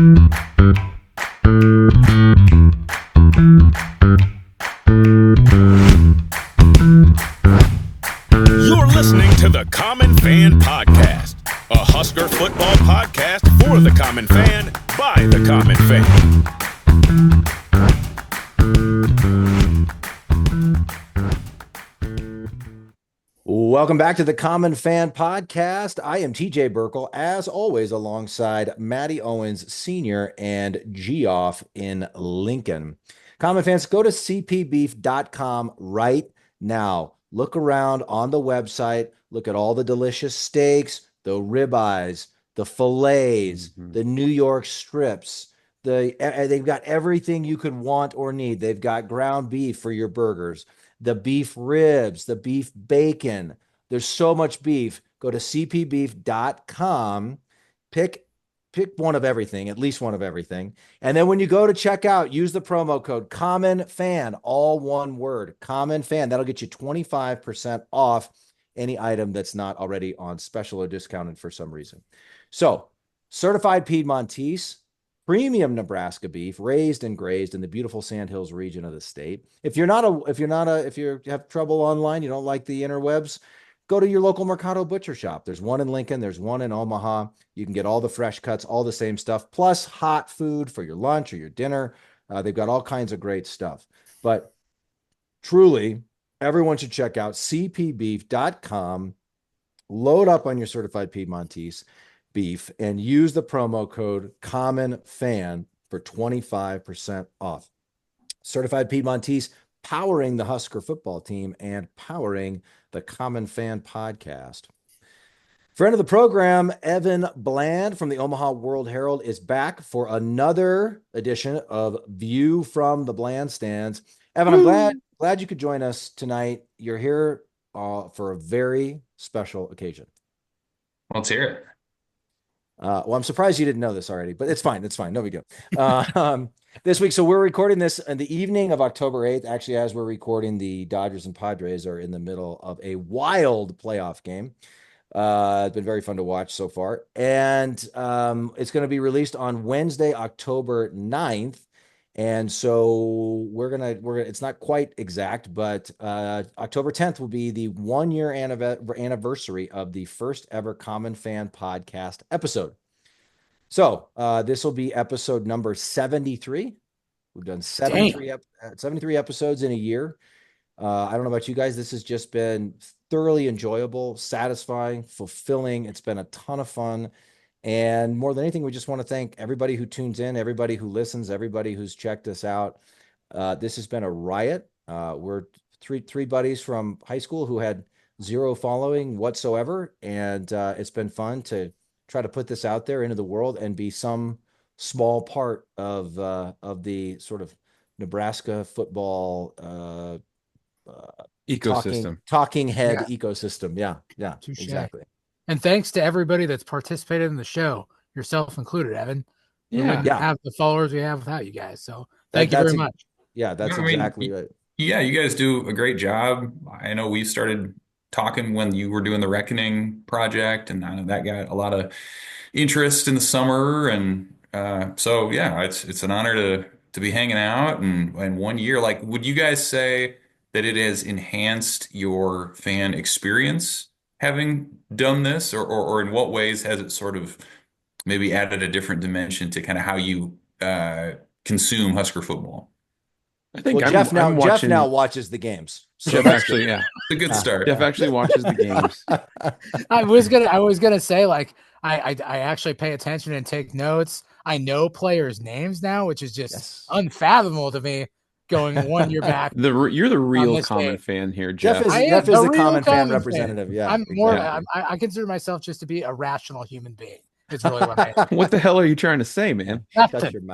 You're listening to the Common Fan Podcast, a Husker football podcast for the common fan, by the common fan. Welcome back to the Common Fan Podcast. I am TJ Burkle, as always, alongside Matty Owens Sr. and Geoff in Lincoln. Common fans, go to cpbeef.com right now. Look around on the website. Look at all the delicious steaks, the ribeyes, the fillets, the New York strips. They've got everything you could want or need. They've got ground beef for your burgers, the beef ribs, the beef bacon. There's so much beef. Go to cpbeef.com. Pick one of everything, at least one of everything. And then when you go to checkout, use the promo code COMMONFAN, all one word, COMMONFAN. That'll get you 25% off any item that's not already on special or discounted for some reason. So, certified Piedmontese, premium Nebraska beef, raised and grazed in the beautiful Sandhills region of the state. If you have trouble online, you don't like the interwebs, go to your local Mercado butcher shop. There's one in Lincoln. There's one in Omaha. You can get all the fresh cuts, all the same stuff, plus hot food for your lunch or your dinner. They've got all kinds of great stuff. But truly, everyone should check out cpbeef.com, load up on your certified Piedmontese beef, and use the promo code COMMONFAN for 25% off. Certified Piedmontese, powering the Husker football team and powering the Common Fan Podcast. Friend of the program, Evan Bland from the Omaha World Herald is back for another edition of View From the Blandstands. Evan, I'm glad you could join us tonight. You're here for a very special occasion. Let's hear it. Well, I'm surprised you didn't know this already, but it's fine. It's fine. No big deal. This week, so we're recording this in the evening of October 8th. Actually, as we're recording, the Dodgers and Padres are in the middle of a wild playoff game. It's been very fun to watch so far. And it's going to be released on Wednesday, October 9th. And so it's not quite exact, but October 10th will be the 1-year anniversary of the first ever Common Fan Podcast episode. So this will be episode number 73. We've done 73 episodes in a year. I don't know about you guys. This has just been thoroughly enjoyable, satisfying, fulfilling. It's been a ton of fun. And more than anything, we just want to thank everybody who tunes in, everybody who listens, everybody who's checked us out. This has been a riot. We're three buddies from high school who had zero following whatsoever. And it's been fun to try to put this out there into the world and be some small part of the sort of Nebraska football ecosystem, talking head ecosystem. Yeah, Touché. Exactly. And thanks to everybody that's participated in the show, yourself included, Evan. We wouldn't have the followers we have without you guys. So thank you very much. Yeah, that's exactly right. Yeah, you guys do a great job. I know we started talking when you were doing the Reckoning project, and I know that got a lot of interest in the summer. And so, yeah, it's an honor to be hanging out. And 1 year, like, would you guys say that it has enhanced your fan experience having done this, or in what ways has it sort of maybe added a different dimension to kind of how you consume Husker football? I think Jeff now watches the games. So Jeff actually, it's a good start. Jeff actually watches the games. I was gonna say, like, I actually pay attention and take notes. I know players' names now, which is just unfathomable to me. Going 1 year back, you're the real common fan here, Jeff. Jeff is the common fan representative. Fan. Yeah, I'm more. I consider myself just to be a rational human being. It's really what I am. What the hell are you trying to say, man? Nothing.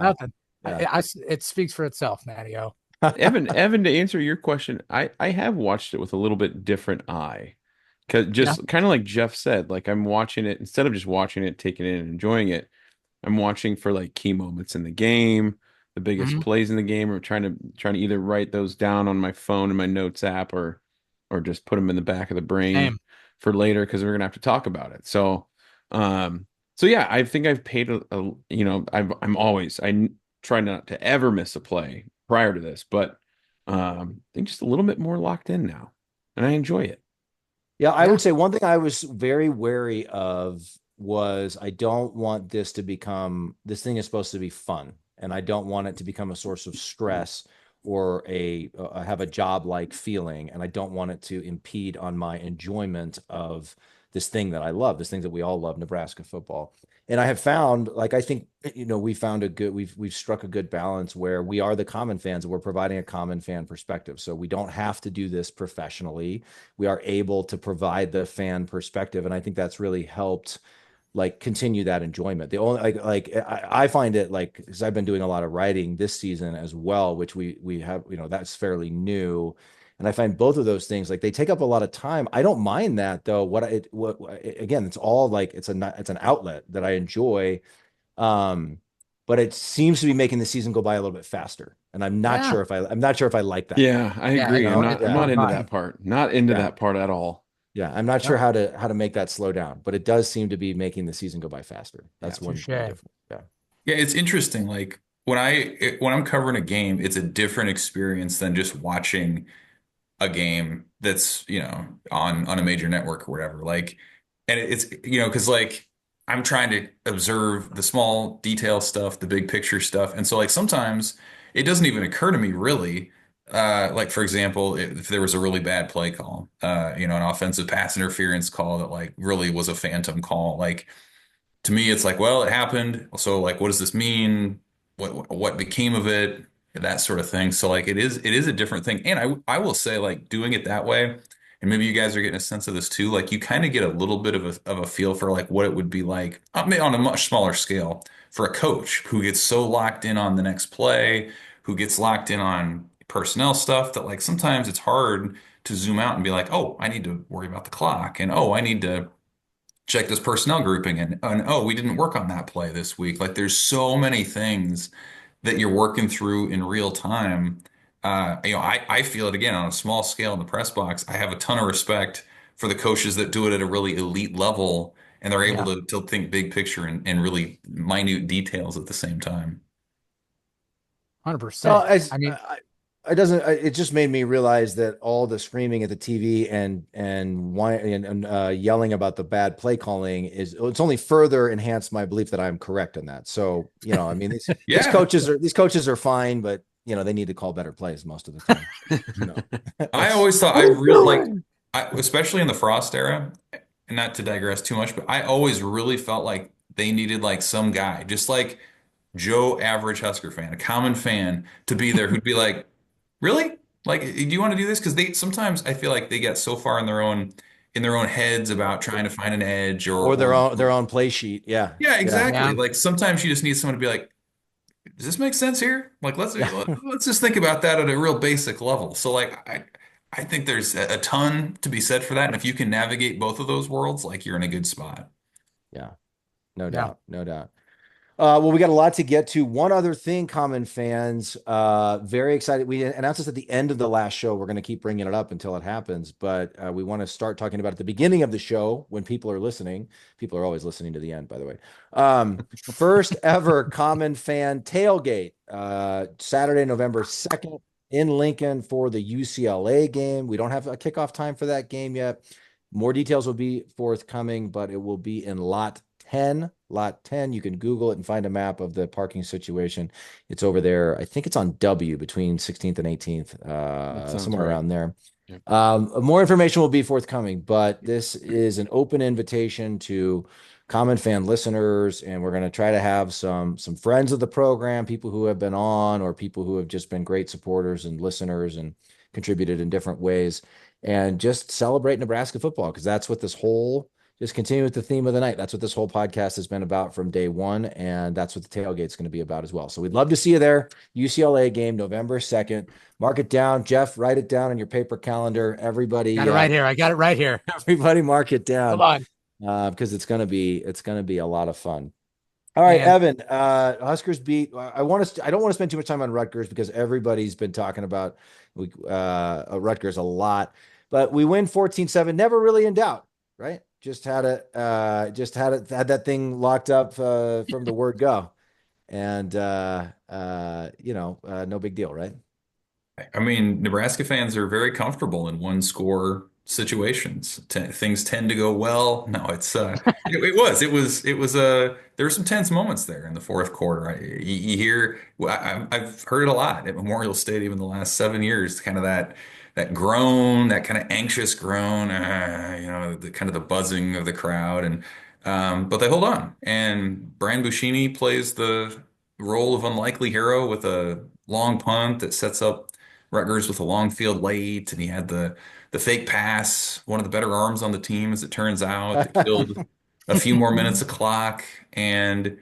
Yeah. It speaks for itself, Matty-O. Evan, to answer your question, I have watched it with a little bit different eye, because kind of like Jeff said, like I'm watching it instead of just watching it, taking it and enjoying it. I'm watching for like key moments in the game, the biggest plays in the game, or trying to either write those down on my phone in my notes app, or just put them in the back of the brain for later, because we're gonna have to talk about it. So So yeah, I think I've paid I try not to ever miss a play prior to this, but I think just a little bit more locked in now, and I enjoy it. Yeah, I Yeah. would say one thing I was very wary of was I don't want this to become this thing is supposed to be fun, and I don't want it to become a source of stress or have a job like feeling, and I don't want it to impede on my enjoyment of this thing that I love, this thing that we all love, Nebraska football. And I have found, like, I think, we found we've struck a good balance where we are the common fans and we're providing a common fan perspective. So we don't have to do this professionally. We are able to provide the fan perspective. And I think that's really helped like continue that enjoyment. The only I find it like, because I've been doing a lot of writing this season as well, which we have, that's fairly new. And I find both of those things like they take up a lot of time. I don't mind that though. Again, it's all like it's an outlet that I enjoy. But it seems to be making the season go by a little bit faster. And I'm not Yeah. sure if I like that. Yeah, I agree. I'm not into fine. that part. Not into Yeah. that part at all. Yeah, I'm not sure how to make that slow down, but it does seem to be making the season go by faster. That's one touche. difference. Yeah. Yeah, it's interesting. Like when I'm covering a game, it's a different experience than just watching a game that's, on a major network or whatever. Like, and it's, because like I'm trying to observe the small detail stuff, the big picture stuff. And so like sometimes it doesn't even occur to me really. Like for example, if there was a really bad play call, an offensive pass interference call that like really was a phantom call, like to me, it's like, well, it happened. So like, what does this mean? What became of it? That sort of thing. So like, it is a different thing. And I will say like doing it that way, and maybe you guys are getting a sense of this too. Like you kind of get a little bit of a feel for like what it would be like, I mean, on a much smaller scale for a coach who gets so locked in on the next play, who gets locked in on personnel stuff that like sometimes it's hard to zoom out and be like, oh, I need to worry about the clock, and oh, I need to check this personnel grouping, and oh, we didn't work on that play this week. Like there's so many things that you're working through in real time. I feel it again on a small scale in the press box. I have a ton of respect for the coaches that do it at a really elite level, and they're able to think big picture and really minute details at the same time. 100%. I mean, It just made me realize that all the screaming at the TV and yelling about the bad play calling it's only further enhanced my belief that I'm correct in that. So, I mean, these Yeah. these coaches are fine, but they need to call better plays most of the time. I always thought I really especially in the Frost era, and not to digress too much, but I always really felt like they needed like some guy, just like Joe average Husker fan, a common fan, to be there who'd be like, really? Like, do you want to do this? Because they sometimes I feel like they get so far in their own heads about trying to find an edge or their own play sheet. Yeah. Yeah, exactly. Yeah. Like sometimes you just need someone to be like, does this make sense here? Like let's just think about that at a real basic level. So like I think there's a ton to be said for that. And if you can navigate both of those worlds, like you're in a good spot. Yeah. No doubt. No doubt. Well, we got a lot to get to. One other thing, common fans, very excited. We announced this at the end of the last show. We're going to keep bringing it up until it happens, but we want to start talking about it at the beginning of the show when people are listening. People are always listening to the end, by the way. First ever common fan tailgate, Saturday, November 2nd in Lincoln for the UCLA game. We don't have a kickoff time for that game yet. More details will be forthcoming, but it will be in lot 10. Lot 10. You can Google it and find a map of the parking situation. It's over there. I think it's on W between 16th and 18th, somewhere around there. Yep. More information will be forthcoming, but this is an open invitation to common fan listeners, and we're going to try to have some friends of the program, people who have been on, or people who have just been great supporters and listeners and contributed in different ways, and just celebrate Nebraska football, because that's what just continue with the theme of the night. That's what this whole podcast has been about from day one, and that's what the tailgate is going to be about as well. So we'd love to see you there. UCLA game, November 2nd. Mark it down. Jeff, write it down on your paper calendar. Everybody. Got it right here. I got it right here. Everybody mark it down. Hold on. Because it's going to be a lot of fun. All right, Evan, Huskers beat. I don't want to spend too much time on Rutgers because everybody's been talking about Rutgers a lot, but we win 14-7, never really in doubt, right? had that thing locked up from the word go, and no big deal, right? I mean, Nebraska fans are very comfortable in one score situations. Things tend to go well. No, there were some tense moments there in the fourth quarter. You hear, I've heard it a lot at Memorial Stadium in the last 7 years, kind of that groan, that kind of anxious groan, the kind of the buzzing of the crowd, and but they hold on. And Brian Buschini plays the role of unlikely hero with a long punt that sets up Rutgers with a long field late, and he had the fake pass, one of the better arms on the team, as it turns out, that killed a few more minutes of clock. And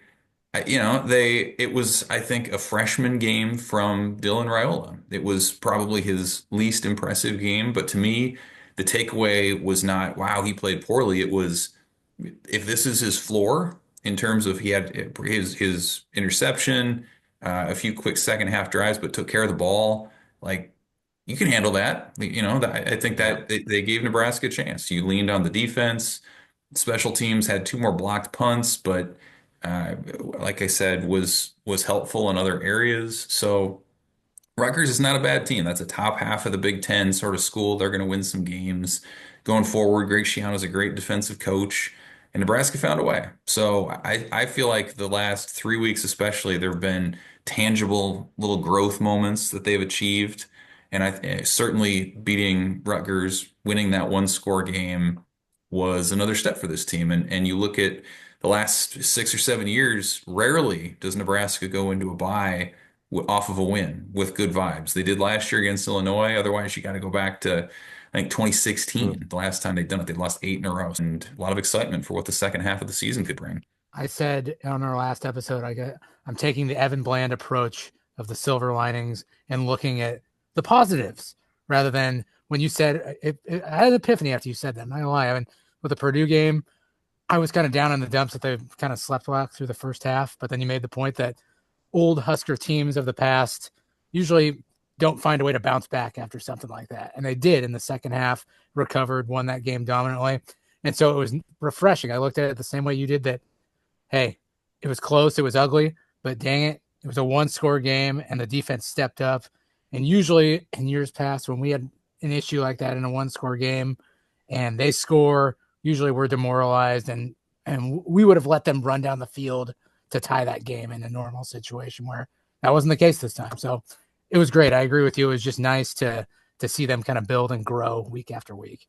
it was, I think, a freshman game from Dylan Raiola. It was probably his least impressive game, but to me, the takeaway was not, wow, he played poorly. It was, if this is his floor in terms of he had his interception, a few quick second half drives, but took care of the ball. Like, you can handle that. I think that they gave Nebraska a chance. You leaned on the defense. Special teams had two more blocked punts, but like I said, was helpful in other areas. So Rutgers is not a bad team. That's a top half of the Big Ten sort of school. They're going to win some games going forward. Greg Schiano is a great defensive coach, and Nebraska found a way. So I feel like the last 3 weeks, especially, there have been tangible little growth moments that they've achieved. And certainly beating Rutgers, winning that one score game was another step for this team. And you look at the last 6 or 7 years, rarely does Nebraska go into a bye off of a win with good vibes. They did last year against Illinois. Otherwise, you got to go back to, I think, 2016, the last time they'd done it. They lost 8 in a row, and a lot of excitement for what the second half of the season could bring. I said on our last episode, I'm taking the Evan Bland approach of the silver linings and looking at the positives rather than when you said I had an epiphany after you said that. I'm not gonna lie. I mean, with the Purdue game, I was kind of down in the dumps that they kind of slept walk through the first half, but then you made the point that old Husker teams of the past usually don't find a way to bounce back after something like that. And they did in the second half, recovered, won that game dominantly. And so it was refreshing. I looked at it the same way you did, that, hey, it was close, it was ugly, but dang it, it was a one-score game, and the defense stepped up. And usually in years past, when we had an issue like that in a one-score game and they score, usually we're demoralized, and we would have let them run down the field to tie that game in a normal situation, where that wasn't the case this time. So it was great. I agree with you. It was just nice to see them kind of build and grow week after week.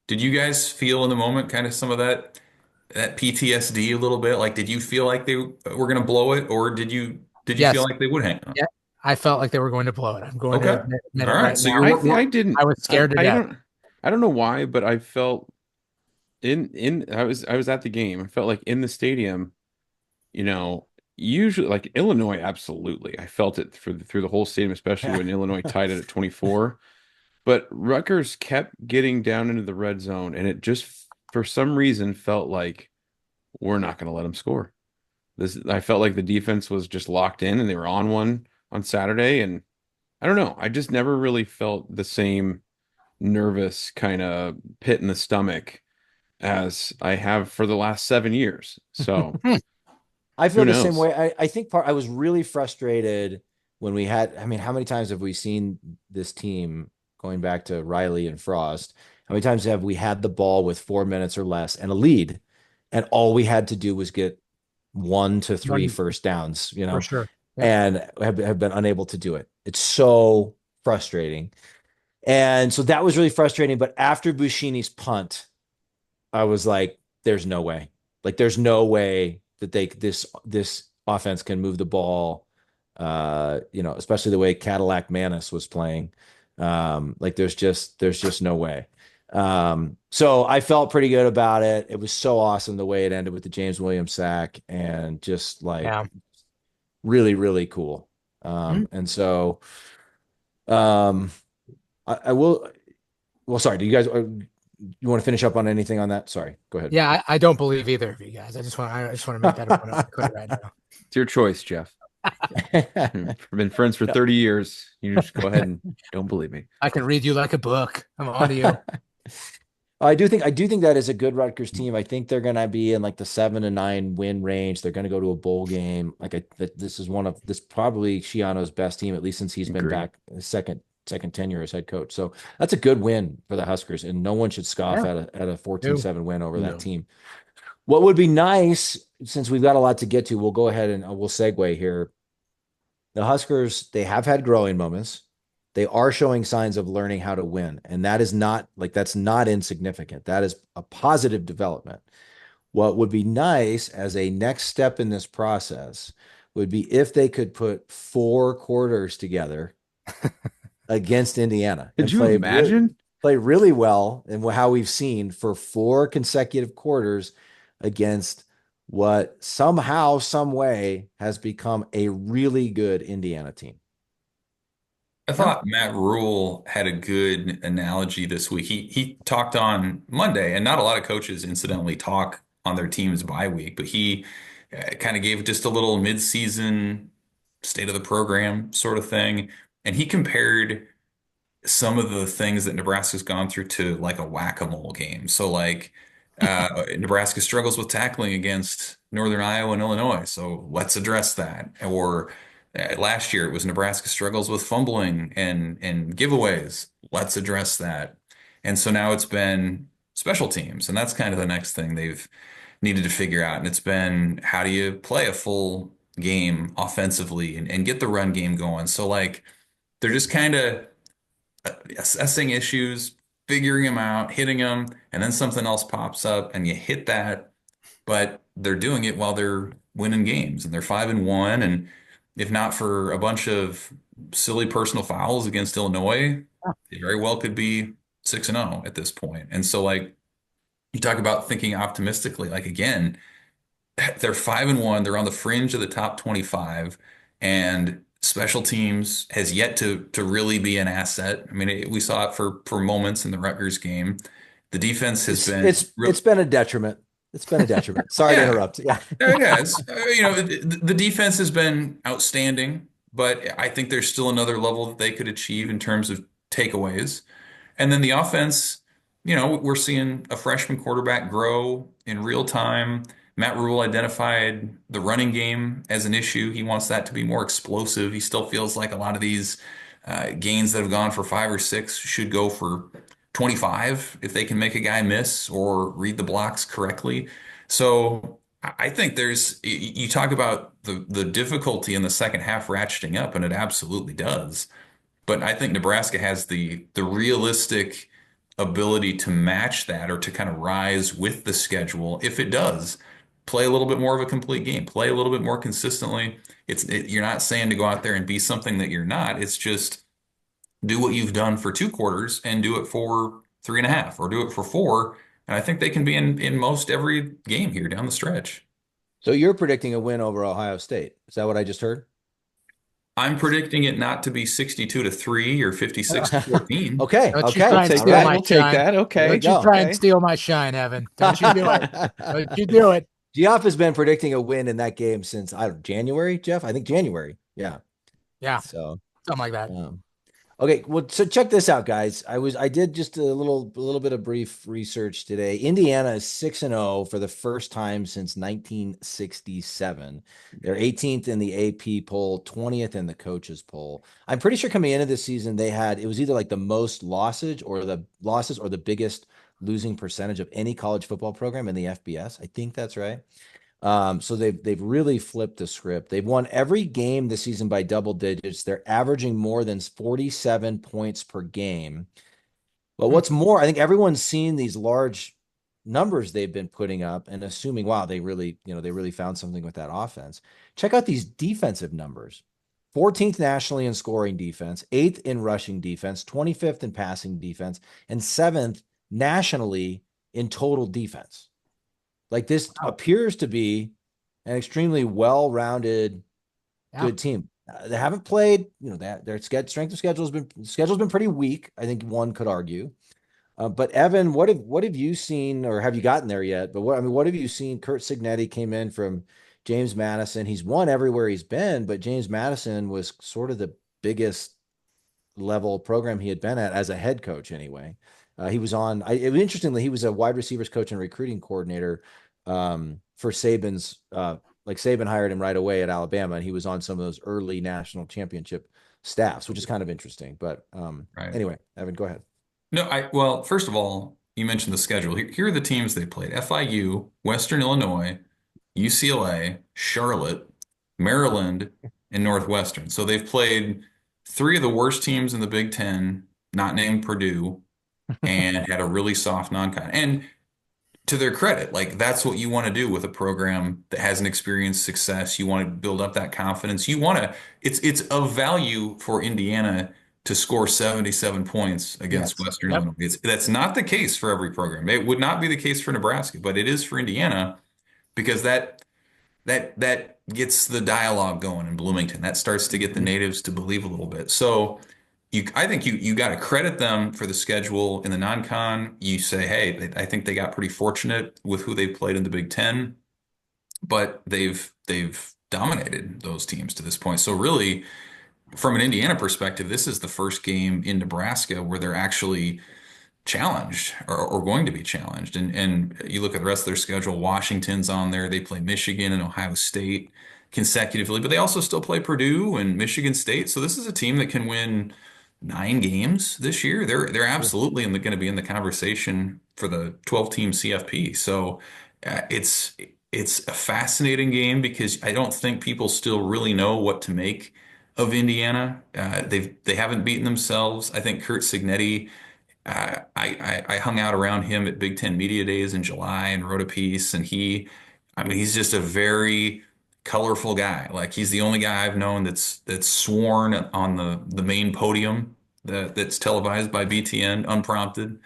Did you guys feel in the moment kind of some of that PTSD a little bit? Like, did you feel like they were going to blow it, or did you Yes. feel like they would hang on? Yeah, I felt like they were going to blow it. I'm going to admit it All right. right So now. I didn't. I was scared to death. I don't know why, but I felt I was at the game. I felt like in the stadium, usually, like Illinois, absolutely. I felt it through the whole stadium, especially when Illinois tied it at 24. But Rutgers kept getting down into the red zone, and it just, for some reason, felt like we're not going to let them score. I felt like the defense was just locked in, and they were on one on Saturday. And I don't know. I just never really felt the same nervous kind of pit in the stomach as I have for the last 7 years. So I feel the same way. I think I was really frustrated when we had, I mean, how many times have we seen this team going back to Riley and Frost? How many times have we had the ball with 4 minutes or less and a lead, and all we had to do was get 1 to 3 first downs, For sure. Yeah. And have been unable to do it. It's so frustrating. And so that was really frustrating. But after Buschini's punt, I was like, there's no way. Like, there's no way that this offense can move the ball, especially the way Cadillac Manis was playing. Like, there's just no way. So I felt pretty good about it. It was so awesome the way it ended with the James Williams sack, and just like really, really cool. And so I will. Well, sorry. Do you guys? You want to finish up on anything on that? Sorry, go ahead. Yeah, I don't believe either of you guys. I just want to make that clear right now. It's your choice, Jeff. We've been friends for 30 years. You just go ahead and don't believe me. I can read you like a book. I'm on to you. I do think that is a good Rutgers team. I think they're going to be in like the 7-9 win range. They're going to go to a bowl game. This is this probably Shiano's best team, at least since he's been Agree. back second tenure as head coach. So that's a good win for the Huskers, and no one should scoff at a 14-7 win over that team. What would be nice, since we've got a lot to get to, we'll go ahead and we'll segue here. The Huskers, they have had growing moments. They are showing signs of learning how to win. And that is that's not insignificant. That is a positive development. What would be nice as a next step in this process would be if they could put 4 quarters together against Indiana. Could you imagine? Play really well and how we've seen for 4 consecutive quarters against what somehow, some way has become a really good Indiana team. I thought Matt Rule had a good analogy this week. He talked on Monday, and not a lot of coaches incidentally talk on their team's bye week, but he kind of gave just a little midseason state of the program sort of thing. And he compared some of the things that Nebraska's gone through to like a whack-a-mole game. So like Nebraska struggles with tackling against Northern Iowa and Illinois, so let's address that. Or last year it was Nebraska struggles with fumbling and giveaways. Let's address that. And so now it's been special teams, and that's kind of the next thing they've needed to figure out. And it's been, how do you play a full game offensively and get the run game going? So like they're just kind of assessing issues, figuring them out, hitting them, and then something else pops up and you hit that, but they're doing it while they're winning games, and they're 5-1. And if not for a bunch of silly personal fouls against Illinois, they very well could be 6-0 at this point. And so like you talk about thinking optimistically, like again, they're 5-1, they're on the fringe of the top 25, and special teams has yet to really be an asset. I mean, we saw it for moments in the Rutgers game. The defense has it's been a detriment. It's been a detriment. Sorry to interrupt. Yeah. Yeah, the defense has been outstanding, but I think there's still another level that they could achieve in terms of takeaways. And then the offense, we're seeing a freshman quarterback grow in real time. Matt Rule identified the running game as an issue. He wants that to be more explosive. He still feels like a lot of these gains that have gone for 5 or 6 should go for 25 if they can make a guy miss or read the blocks correctly. So I think you talk about the difficulty in the second half ratcheting up, and it absolutely does. But I think Nebraska has the realistic ability to match that, or to kind of rise with the schedule if it does. Play a little bit more of a complete game, play a little bit more consistently. You're not saying to go out there and be something that you're not. It's just do what you've done for 2 quarters and do it for 3.5, or do it for 4. And I think they can be in most every game here down the stretch. So you're predicting a win over Ohio State. Is that what I just heard? I'm predicting it not to be 62-3 or 56-14. Okay. Don't Okay. We'll take that. Okay. Don't you try and steal my shine, Evan. Don't you do it. Don't you do it. Geoff has been predicting a win in that game since January, Jeff? I think January. Yeah. Yeah. So something like that. Okay, well, so check this out, guys. I did just a little bit of brief research today. Indiana is 6-0 for the first time since 1967. They're 18th in the AP poll, 20th in the coaches poll. I'm pretty sure coming into this season, it was either like the most losses or the biggest losing percentage of any college football program in the FBS. I think that's right. So they've really flipped the script. They've won every game this season by double digits. They're averaging more than 47 points per game. But what's more, I think everyone's seen these large numbers they've been putting up and assuming, wow, they really found something with that offense. Check out these defensive numbers. 14th nationally in scoring defense, 8th in rushing defense, 25th in passing defense, and 7th nationally in total defense. Like, this appears to be an extremely well-rounded, good team. They haven't played, their strength of schedule has been pretty weak, I think one could argue. But Evan, what have you seen, or have you gotten there yet? But what have you seen? Curt Cignetti came in from James Madison. He's won everywhere he's been, but James Madison was sort of the biggest level program he had been at as a head coach anyway. He was on. Interestingly, he was a wide receivers coach and recruiting coordinator for Saban's. Like Saban hired him right away at Alabama, and he was on some of those early national championship staffs, which is kind of interesting. But Right. anyway, Evan, go ahead. No, well, first of all, you mentioned the schedule. Here are the teams they played: FIU, Western Illinois, UCLA, Charlotte, Maryland, and Northwestern. So they've played three of the worst teams in the Big Ten, not named Purdue, and had a really soft non-con. And to their credit, like that's what you want to do with a program that hasn't experienced success. You want to build up that confidence. You want to, it's of value for Indiana to score 77 points against Yes. Western Yep. Illinois. That's not the case for every program. It would not be the case for Nebraska, but it is for Indiana because that gets the dialogue going in Bloomington. That starts to get the natives to believe a little bit. So I think you got to credit them for the schedule in the non-con. You say, hey, I think they got pretty fortunate with who they played in the Big Ten, but they've dominated those teams to this point. So really, from an Indiana perspective, this is the first game in Nebraska where they're actually challenged or going to be challenged. And you look at the rest of their schedule, Washington's on there. They play Michigan and Ohio State consecutively, but they also still play Purdue and Michigan State. So this is a team that can win 9 games this year. They're absolutely going to be in the conversation for the 12-team CFP. So it's a fascinating game because I don't think people still really know what to make of Indiana. They haven't beaten themselves. I think Kurt Signetti I hung out around him at Big Ten Media Days in July and wrote a piece. And I mean, he's just a very colorful guy. Like he's the only guy I've known that's sworn on the main podium that's televised by BTN unprompted.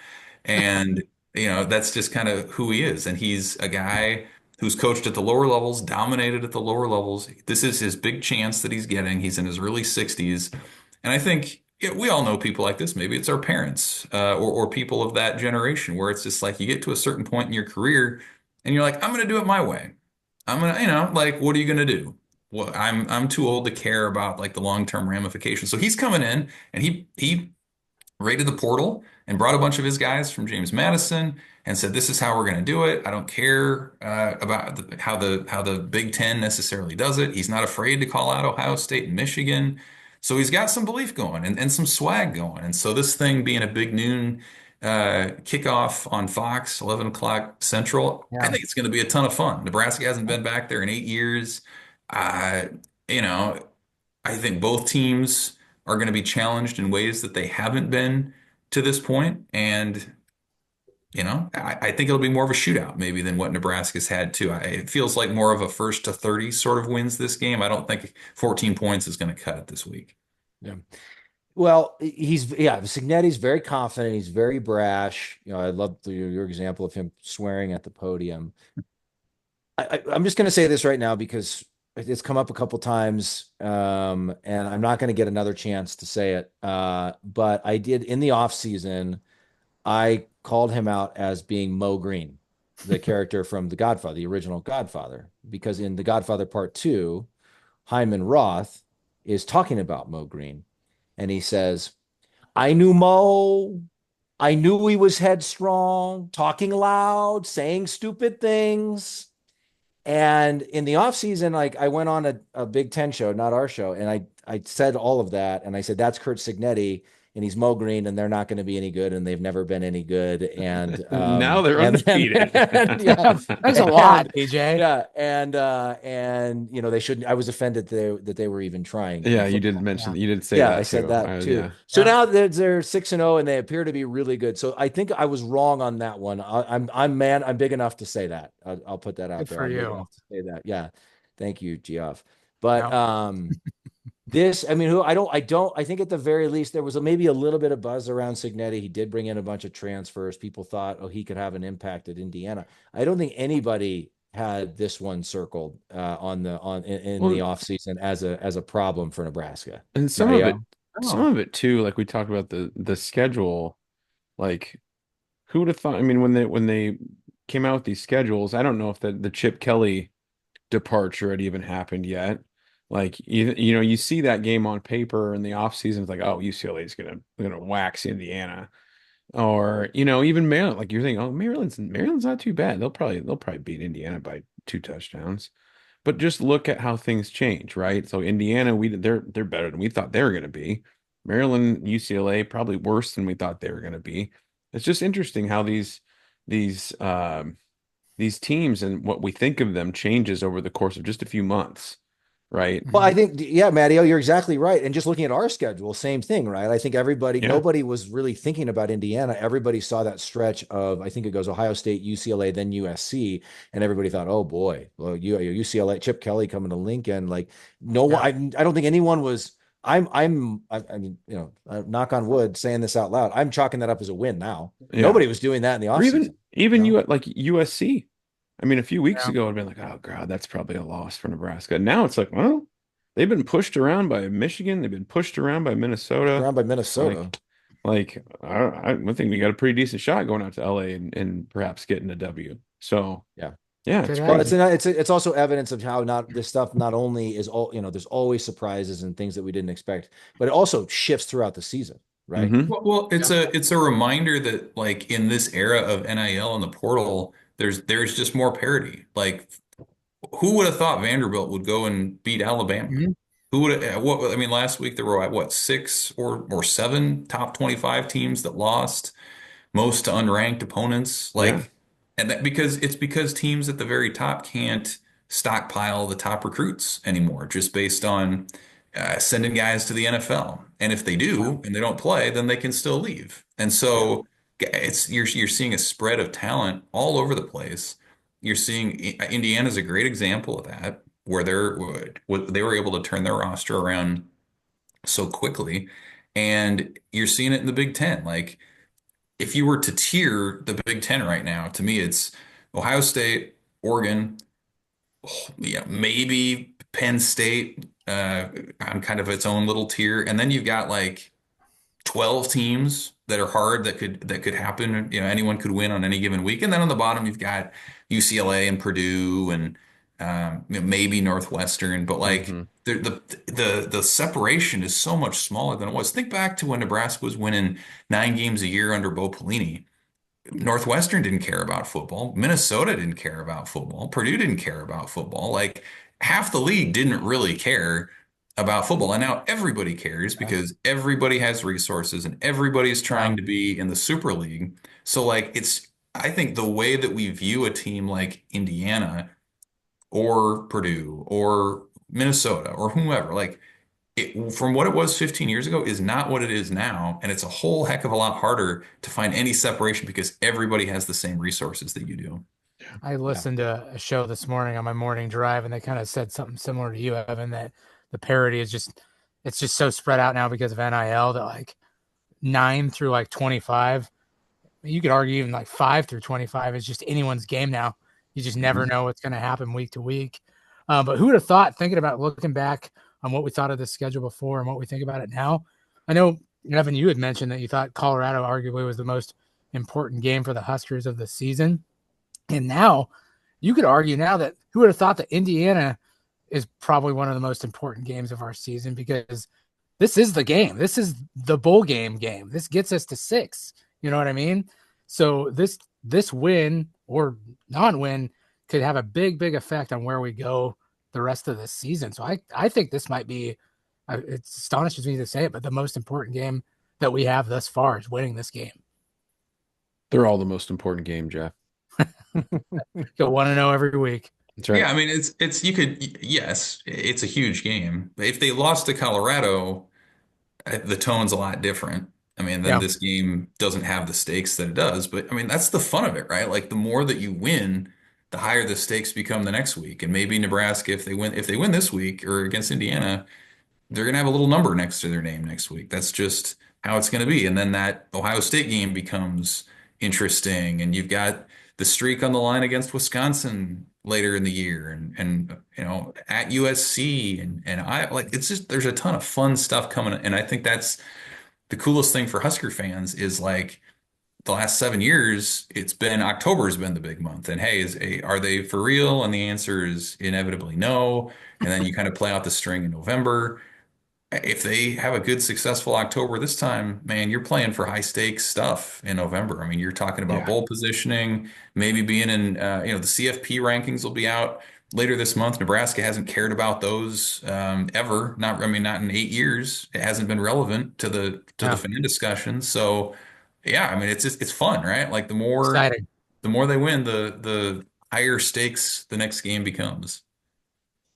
And that's just kind of who he is. And he's a guy who's coached at the lower levels, dominated at the lower levels. This is his big chance that he's getting. He's in his early 60s. And I think we all know people like this. Maybe it's our parents or people of that generation where it's just like you get to a certain point in your career and you're like, I'm going to do it my way. I'm going to, like, what are you going to do? Well, I'm too old to care about like the long-term ramifications. So he's coming in and he raided the portal and brought a bunch of his guys from James Madison and said, "This is how we're going to do it. I don't care about how the Big Ten necessarily does it." He's not afraid to call out Ohio State and Michigan. So he's got some belief going and some swag going. And so this thing being a big noon kickoff on Fox, 11 o'clock Central, I Yeah. think it's going to be a ton of fun. Nebraska hasn't been back there in 8 years. Uh, you know, I think both teams are going to be challenged in ways that they haven't been to this point. And, I think it'll be more of a shootout maybe than what Nebraska's had too. It feels like more of a first to 30 sort of wins this game. I don't think 14 points is going to cut it this week. Yeah. Well, Signetti's very confident. He's very brash. I love your example of him swearing at the podium. I'm just going to say this right now because it's come up a couple times, and I'm not going to get another chance to say it. But I did in the off season. I called him out as being Mo Green, the character from The Godfather, the original Godfather, because in The Godfather Part 2, Hyman Roth is talking about Mo Green, and he says, "I knew Mo. I knew he was headstrong, talking loud, saying stupid things." And in the off season, like I went on a Big Ten show, not our show, and I said all of that, and I said that's Kurt Signetti, and he's Mo Green, and they're not going to be any good, and they've never been any good, and now they're undefeated. Yeah, Thanks a lot, AJ. yeah, and they shouldn't. I was offended that they were even trying. Yeah, you did mention you did say Yeah, that I said too. that too. Yeah. So now they're 6-0 and they appear to be really good. So I think I was wrong on that one. I'm big enough to say that. I'll put that out Good there. for I'm big you. enough to say that. Yeah, thank you, Geoff. But I think at the very least there was maybe a little bit of buzz around Signetti. He did bring in a bunch of transfers. People thought, he could have an impact at Indiana. I don't think anybody had this one circled in the offseason as a problem for Nebraska. And some of it too, like we talked about the schedule, like who would have thought? I mean, when they came out with these schedules, I don't know if the Chip Kelly departure had even happened yet. Like you see that game on paper in the offseason, it's like, oh, UCLA is gonna wax Indiana. Or, even Maryland, like you're thinking, oh, Maryland's not too bad. They'll probably beat Indiana by 2 touchdowns. But just look at how things change, right? So Indiana, they're better than we thought they were going to be. Maryland, UCLA, probably worse than we thought they were going to be. It's just interesting how these these teams and what we think of them changes over the course of just a few months, right? Well, I think, yeah, Matteo, you're exactly right. And just looking at our schedule, same thing, right? I think Yeah. nobody was really thinking about Indiana. Everybody saw that stretch of, I think it goes Ohio State, UCLA, then USC, and everybody thought, oh boy, well, UCLA, Chip Kelly coming to Lincoln. Like, no one, I don't think anyone was. I mean, knock on wood, saying this out loud. I'm chalking that up as a win now. Yeah. Nobody was doing that in the Or offseason. even you at like USC. I mean, a few weeks Yeah. ago, I'd been like, oh God, that's probably a loss for Nebraska. Now it's like, well, they've been pushed around by Michigan. They've been pushed around by Minnesota. Around by Minnesota. I think we got a pretty decent shot going out to LA and perhaps getting a W. So Yeah. yeah, Could it's happen. Well, crazy. it's also evidence of how not this stuff not only is all, there's always surprises and things that we didn't expect, but it also shifts throughout the season, right? Mhm. Well, it's a reminder that like in this era of NIL and the portal, there's just more parity. Like who would have thought Vanderbilt would go and beat Alabama? Mhm. Who would have, what I mean, last week there were what, six or seven top 25 teams that lost, most to unranked opponents. Yeah. Like, and that because teams at the very top can't stockpile the top recruits anymore, just based on sending guys to the NFL. And if they do and they don't play, then they can still leave. And so it's you're seeing a spread of talent all over the place. You're seeing Indiana's a great example of that, where they were able to turn their roster around so quickly. And you're seeing it in the Big Ten. Like if you were to tier the Big Ten right now, to me, it's Ohio State, Oregon, yeah, maybe Penn State on kind of its own little tier, and then you've got like 12 teams that are hard that could happen. Anyone could win on any given week, and then on the bottom you've got UCLA and Purdue and maybe Northwestern, but like. Mhm. The separation is so much smaller than it was. Think back to when Nebraska was winning 9 games a year under Bo Pelini. Northwestern didn't care about football. Minnesota didn't care about football. Purdue didn't care about football. Like half the league didn't really care about football. And now everybody cares because everybody has resources and everybody's trying to be in the Super League. So like I think the way that we view a team like Indiana or Purdue or Minnesota or whomever, like from what it was 15 years ago is not what it is now. And it's a whole heck of a lot harder to find any separation because everybody has the same resources that you do. I listened to a show this morning on my morning drive, and they kind of said something similar to you, Evan, that the parity is it's just so spread out now because of NIL that like 9 through like 25, you could argue even like 5 through 25 is just anyone's game now. You just never know what's going to happen week to week. But who would have thought, thinking about looking back on what we thought of the schedule before and what we think about it now? I know, Evan, you had mentioned that you thought Colorado arguably was the most important game for the Huskers of the season. And now you could argue now that who would have thought that Indiana is probably one of the most important games of our season because this is the game. This is the bowl game. This gets us to 6. You know what I mean? So this win or non-win could have a big effect on where we go the rest of the season. So I think this might be, it astonishes me to say it, but the most important game that we have thus far is winning this game. They're all the most important game, Jeff. Go 1-0 every week. That's right. Yeah, I mean, yes, it's a huge game. If they lost to Colorado, the tone's a lot different. I mean, then Yeah. this game doesn't have the stakes that it does. But I mean, that's the fun of it, right? Like the more that you win, the higher the stakes become the next week. And maybe Nebraska, if they win this week or against Indiana, they're gonna have a little number next to their name next week. That's just how it's gonna be. And then that Ohio State game becomes interesting, and you've got the streak on the line against Wisconsin later in the year, and at USC, and I like it's just there's a ton of fun stuff coming, and I think that's the coolest thing for Husker fans is like the last 7 years, it's been October's been the big month. And hey, are they for real? And the answer is inevitably no. And then you kind of play out the string in November. if they have a good, successful October this time, man, you're playing for high stakes stuff in November. I mean, you're talking about Yeah. bowl positioning, maybe being in, the CFP rankings will be out later this month. Nebraska hasn't cared about those ever. Not, I mean, not in 8 years. It hasn't been relevant to the Yeah, fan discussion. So, yeah, I mean, it's fun, right? Like exciting. the more they win, the higher stakes the next game becomes.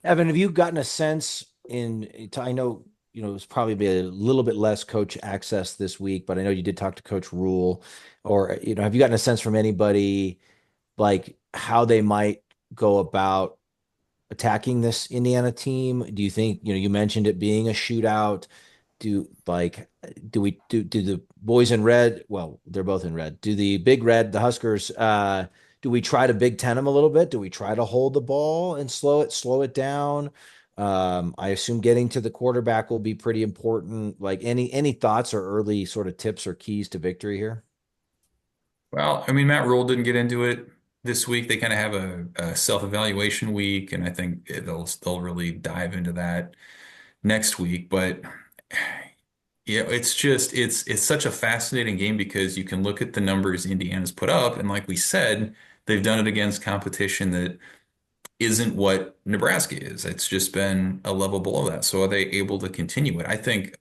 Evan, have you gotten a sense I know, it's probably be a little bit less coach access this week, but I know you did talk to Coach Rule, or, have you gotten a sense from anybody like how they might go about attacking this Indiana team? Do you think, you mentioned it being a shootout? Do the boys in red, well, they're both in red. Do the big red, the Huskers, do we try to Big Ten them a little bit? Do we try to hold the ball and slow it down? I assume getting to the quarterback will be pretty important. Like any thoughts or early sort of tips or keys to victory here? Well, I mean, Matt Rule didn't get into it this week. They kind of have a self-evaluation week, and I think they'll really dive into that next week. But yeah, it's such a fascinating game because you can look at the numbers Indiana's put up, and like we said, they've done it against competition that isn't what Nebraska is. It's just been a level below that. So are they able to continue it? I think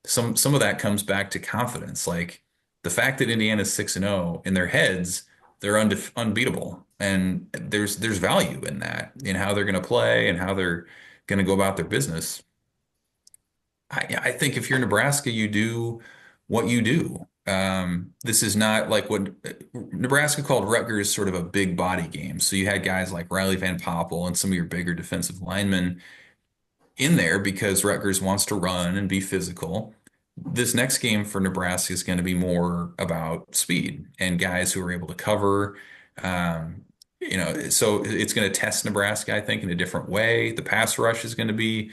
some of that comes back to confidence. Like the fact that Indiana's 6-0 in their heads, they're unbeatable. And there's value in that, in how they're going to play and how they're going to go about their business. I think if you're Nebraska, you do what you do. This is not like what Nebraska called Rutgers sort of a big body game. So you had guys like Riley Van Poppel and some of your bigger defensive linemen in there because Rutgers wants to run and be physical. This next game for Nebraska is going to be more about speed and guys who are able to cover. Um, so it's going to test Nebraska, I think, in a different way. The pass rush is going to be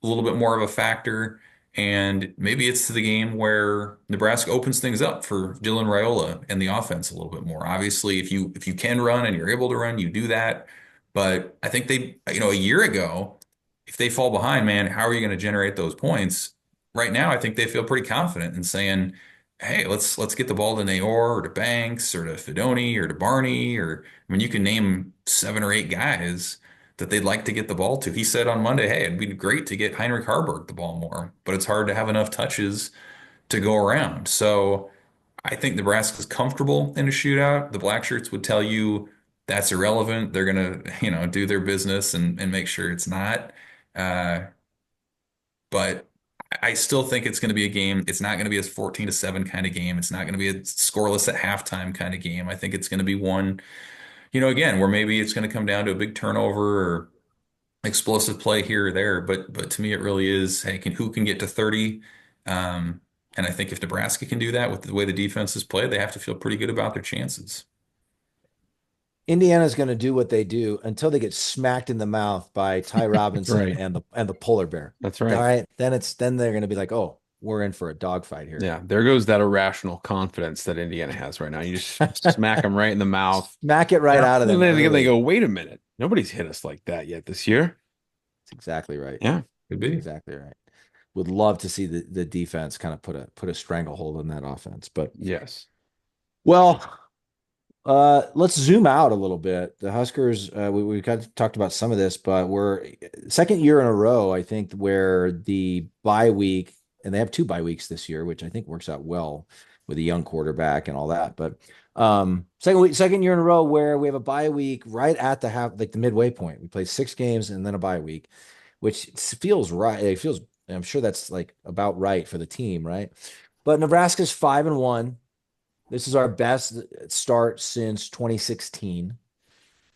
a little bit more of a factor. And maybe it's to the game where Nebraska opens things up for Dylan Raiola and the offense a little bit more. Obviously, if you can run and you're able to run, you do that. But I think a year ago, if they fall behind, man, how are you going to generate those points? Right now, I think they feel pretty confident in saying, "Hey, let's get the ball to Nayor or to Banks or to Fidoni or to Barney or I mean, you can name 7 or 8 guys that they'd like to get the ball to." He said on Monday, "Hey, it'd be great to get Heinrich Haarberg the ball more, but it's hard to have enough touches to go around." So I think Nebraska's comfortable in a shootout. The Black Shirts would tell you that's irrelevant. They're gonna, do their business and make sure it's not. Uh, but I still think it's going to be a game. It's not going to be a 14-7 kind of game. It's not going to be a scoreless at halftime kind of game. I think it's going to be one, again, where maybe it's going to come down to a big turnover or explosive play here or there. But to me, it really is, hey, who can get to 30? And I think if Nebraska can do that with the way the defense is played, they have to feel pretty good about their chances. Indiana's going to do what they do until they get smacked in the mouth by Ty Robinson Right. and the polar bear. That's All right. right. Then they're going to be like, oh, we're in for a dogfight here. Yeah, there goes that irrational confidence that Indiana has right now. You just smack them right in the mouth. Smack it right out of them. And then early. they go, wait a minute. Nobody's hit us like that yet this year. That's exactly right. Yeah. Could be. Exactly right. Would love to see the defense kind of put a stranglehold on that offense. But Yes. well, let's zoom out a little bit. The Huskers, we kind of talked about some of this, but we're second year in a row, I think, where the bye week, and they have 2 bye weeks this year, which I think works out well with a young quarterback and all that. But second year in a row where we have a bye week right at the midway point. We play 6 games and then a bye week, which feels right. It feels, I'm sure that's like about right for the team, right? But Nebraska's 5-1. This is our best start since 2016.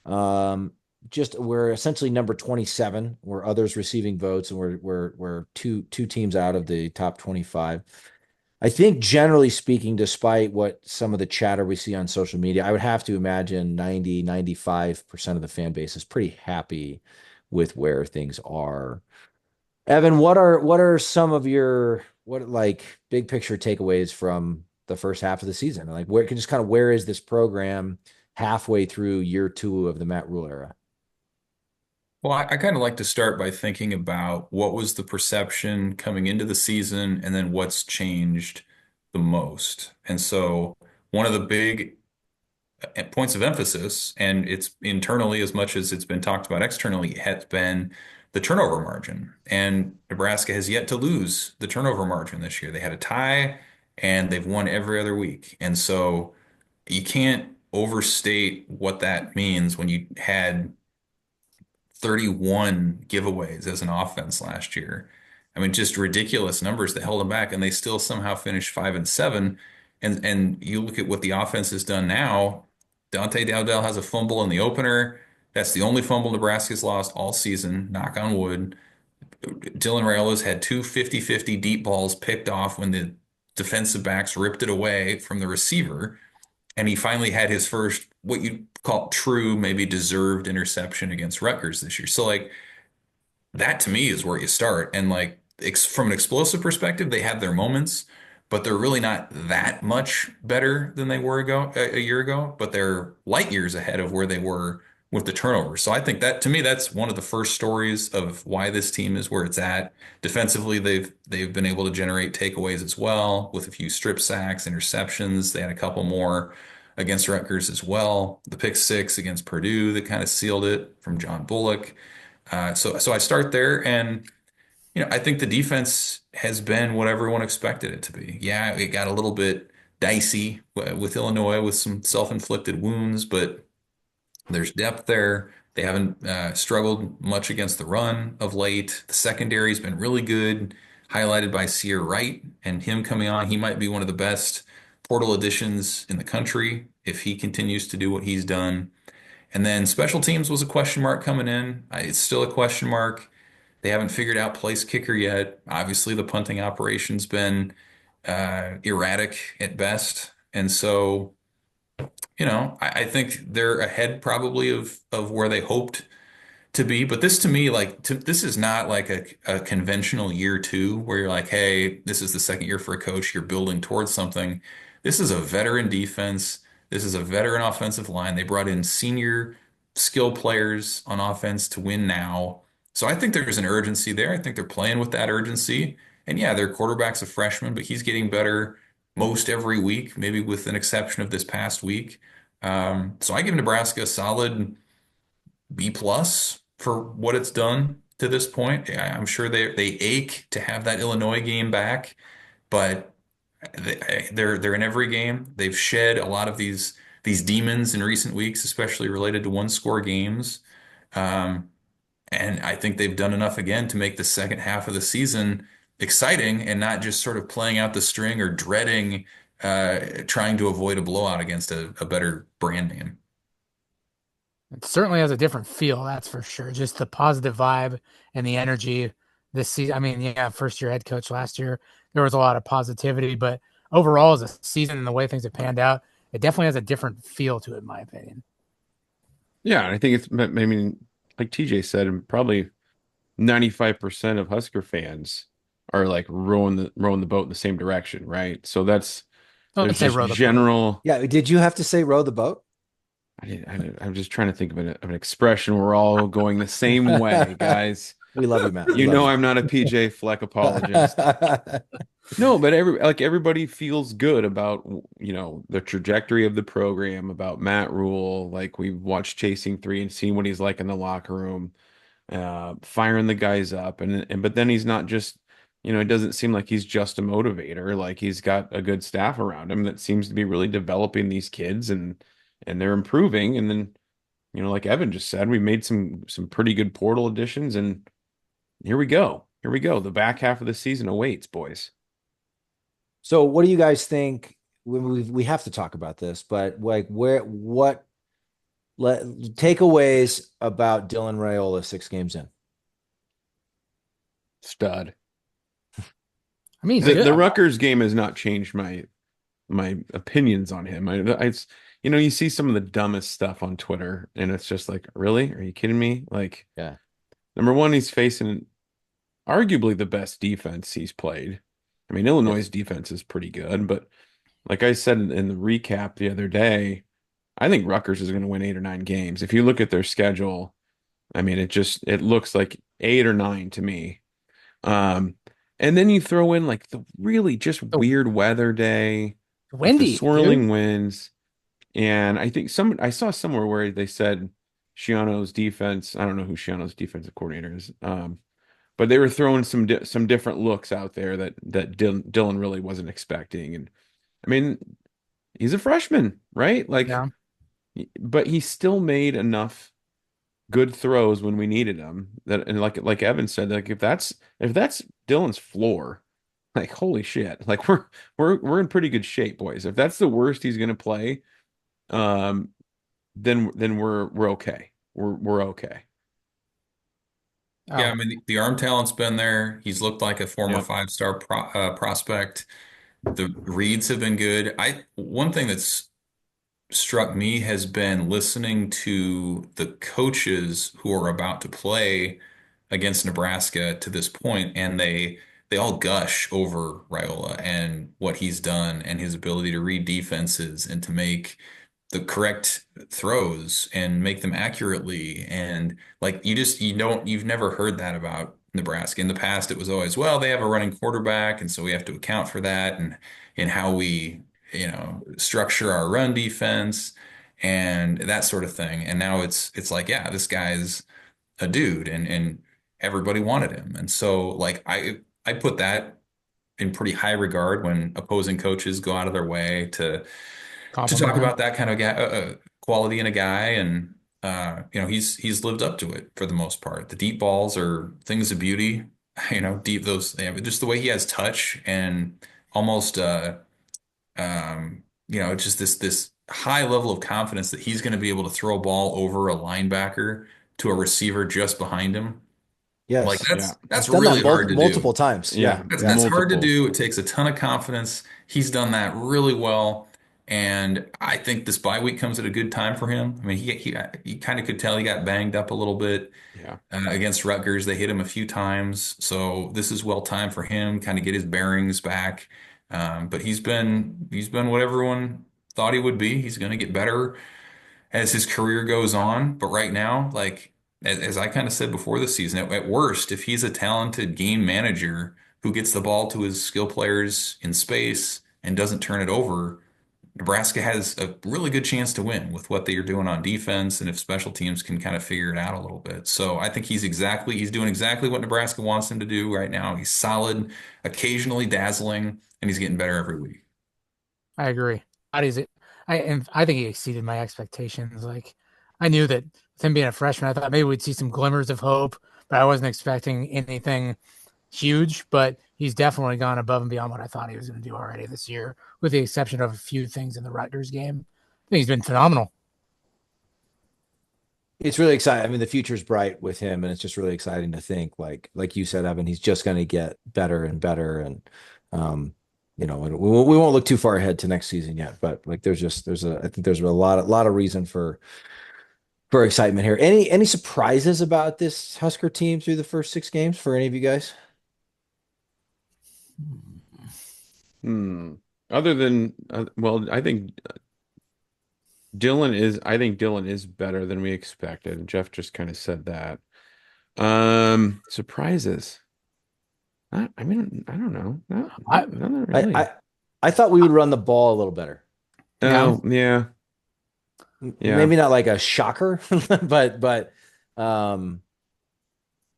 We're essentially number 27, where others receiving votes, and we're two teams out of the top 25. I think generally speaking, despite what some of the chatter we see on social media, I would have to imagine 95% of the fan base is pretty happy with where things are. Evan, what are some of your big picture takeaways from the first half of the season? Like where is this program halfway through year 2 of the Matt Rule era? Well, I kind of like to start by thinking about what was the perception coming into the season and then what's changed the most. And so one of the big points of emphasis, and it's internally as much as it's been talked about externally, has been the turnover margin. And Nebraska has yet to lose the turnover margin this year. They had a tie and they've won every other week. And so you can't overstate what that means when you had 31 giveaways as an offense last year. I mean, just ridiculous numbers that held them back, and they still somehow finished 5-7. And you look at what the offense has done now. Dante Dowdell has a fumble in the opener. That's the only fumble Nebraska's lost all season, knock on wood. Dylan Raiola's had two 50-50 deep balls picked off when the defensive backs ripped it away from the receiver. And he finally had his first, what you call true, maybe deserved interception against Rutgers this year. So, like, that to me is where you start. And, like, from an explosive perspective, they have their moments, but they're really not that much better than they were a year ago, but they're light years ahead of where they were with the turnovers. So I think that to me, that's one of the first stories of why this team is where it's at. Defensively, they've been able to generate takeaways as well with a few strip sacks, interceptions. They had a couple more against Rutgers as well. The pick six against Purdue that kind of sealed it from John Bullock. So I start there, and I think the defense has been what everyone expected it to be. Yeah, it got a little bit dicey with Illinois with some self-inflicted wounds, but there's depth there. They haven't struggled much against the run of late. The secondary's been really good, highlighted by Sear Wright and him coming on. He might be one of the best portal additions in the country if he continues to do what he's done. And then special teams was a question mark coming in. It's still a question mark. They haven't figured out place kicker yet. Obviously, the punting operation's been erratic at best. And so, I think they're ahead probably of where they hoped to be. But this to me, this is not like a conventional year two where you're like, hey, this is the second year for a coach. You're building towards something. This is a veteran defense. This is a veteran offensive line. They brought in senior skill players on offense to win now. So I think there's an urgency there. I think they're playing with that urgency. And yeah, their quarterback's a freshman, but he's getting better most every week, maybe with an exception of this past week. So I give Nebraska a solid B plus for what it's done to this point. I'm sure they ache to have that Illinois game back, but they're in every game. They've shed a lot of these demons in recent weeks, especially related to one score games. And I think they've done enough again to make the second half of the season exciting and not just sort of playing out the string or dreading trying to avoid a blowout against a better brand name. It certainly has a different feel, that's for sure. Just the positive vibe and the energy this season. I mean, yeah, first year head coach last year, there was a lot of positivity, but overall as a season and the way things have panned out, it definitely has a different feel to it, in my opinion. Yeah, I think I mean, like TJ said, and probably 95% of Husker fans are like rowing the boat in the same direction, right? So there's just general. Yeah, did you have to say row the boat? I'm just trying to think of an expression. We're all going the same way, guys. We love you, Matt. I'm not a PJ Fleck apologist. No, but everybody feels good about the trajectory of the program, about Matt Rule. Like we've watched Chasing 3 and seen what he's like in the locker room, firing the guys up, but then he's not just it doesn't seem like he's just a motivator. Like he's got a good staff around him that seems to be really developing these kids and they're improving. And then like Evan just said, we made some pretty good portal additions, and here we go. The back half of the season awaits, boys. So what do you guys think? We have to talk about this, but like takeaways about Dylan Raiola 6 games in? Stud. I mean, the Rutgers game has not changed my opinions on him. You see some of the dumbest stuff on Twitter, and it's just like, really? Are you kidding me? Like, yeah. Number one, he's facing arguably the best defense he's played. I mean, Illinois' defense is pretty good, but like I said in the recap the other day, I think Rutgers is going to win 8 or 9 games. If you look at their schedule, I mean, it looks like 8 or 9 to me. Um, and then you throw in like the really just Oh, weird weather day with the windy, dude. swirling winds. And I saw somewhere where they said Shiano's defense, I don't know who Shiano's defensive coordinator is. But they were throwing some different looks out there that Dylan really wasn't expecting. And I mean, he's a freshman, right? Like, Yeah. but he still made enough good throws when we needed him. That and like Evan said, like if that's Dylan's floor, like holy shit, like we're in pretty good shape, boys. If that's the worst he's gonna play, um, then we're okay. We're okay. Yeah, I Oh, mean, the arm talent's been there. He's looked like a former Yep. five-star prospect. The reads have been good. One thing that's struck me has been listening to the coaches who are about to play against Nebraska to this point, and they all gush over Raiola and what he's done and his ability to read defenses and to make the correct throws and make them accurately. And like you've never heard that about Nebraska. In the past, it was always, well, they have a running quarterback, and so we have to account for that and how we, structure our run defense and that sort of thing. And now it's like, yeah, this guy's a dude and everybody wanted him. And so like I put that in pretty high regard when opposing coaches go out of their way to talk compliment him. about that kind of guy, quality in a guy, and he's lived up to it for the most part. The deep balls are things of beauty, deep those, yeah, just the way he has touch and almost just this high level of confidence that he's going to be able to throw a ball over a linebacker to a receiver just behind him. Like Yes. Yeah. that's He's done that really hard to do. multiple times. Yeah. Yeah. That's Yeah. hard to Multiple. do. It takes a ton of confidence. He's done that really well. And I think this bye week comes at a good time for him. I mean, he kind of could tell he got banged up a little bit Yeah. against Rutgers. They hit him a few times. So this is well timed for him, kind of get his bearings back. But he's been what everyone thought he would be. He's going to get better as his career goes on. But right now, like as I kind of said before the season, at worst, if he's a talented game manager who gets the ball to his skill players in space and doesn't turn it over, Nebraska has a really good chance to win with what they are doing on defense and if special teams can kind of figure it out a little bit. So I think he's doing exactly what Nebraska wants him to do right now. He's solid, occasionally dazzling, and he's getting better every week. I agree. I think he exceeded my expectations. Like, I knew that with him being a freshman, I thought maybe we'd see some glimmers of hope, but I wasn't expecting anything huge. But he's definitely gone above and beyond what I thought he was going to do already this year, with the exception of a few things in the Rutgers game. I think he's been phenomenal. It's really exciting. I mean, the future's bright with him, and it's just really exciting to think, like you said, Evan, he's just going to get better and better. And um, we won't look too far ahead to next season yet, but like I think there's a lot of reason for excitement here. Any surprises about this Husker team through the first 6 games for any of you guys? Hmm. Other than well, I think Dylan is better than we expected. Jeff just kind of said that. Surprises. I mean, I don't know. I, Not I, really. I I thought we would run the ball a little better. Yeah. Oh, yeah. Yeah. Maybe not like a shocker, but um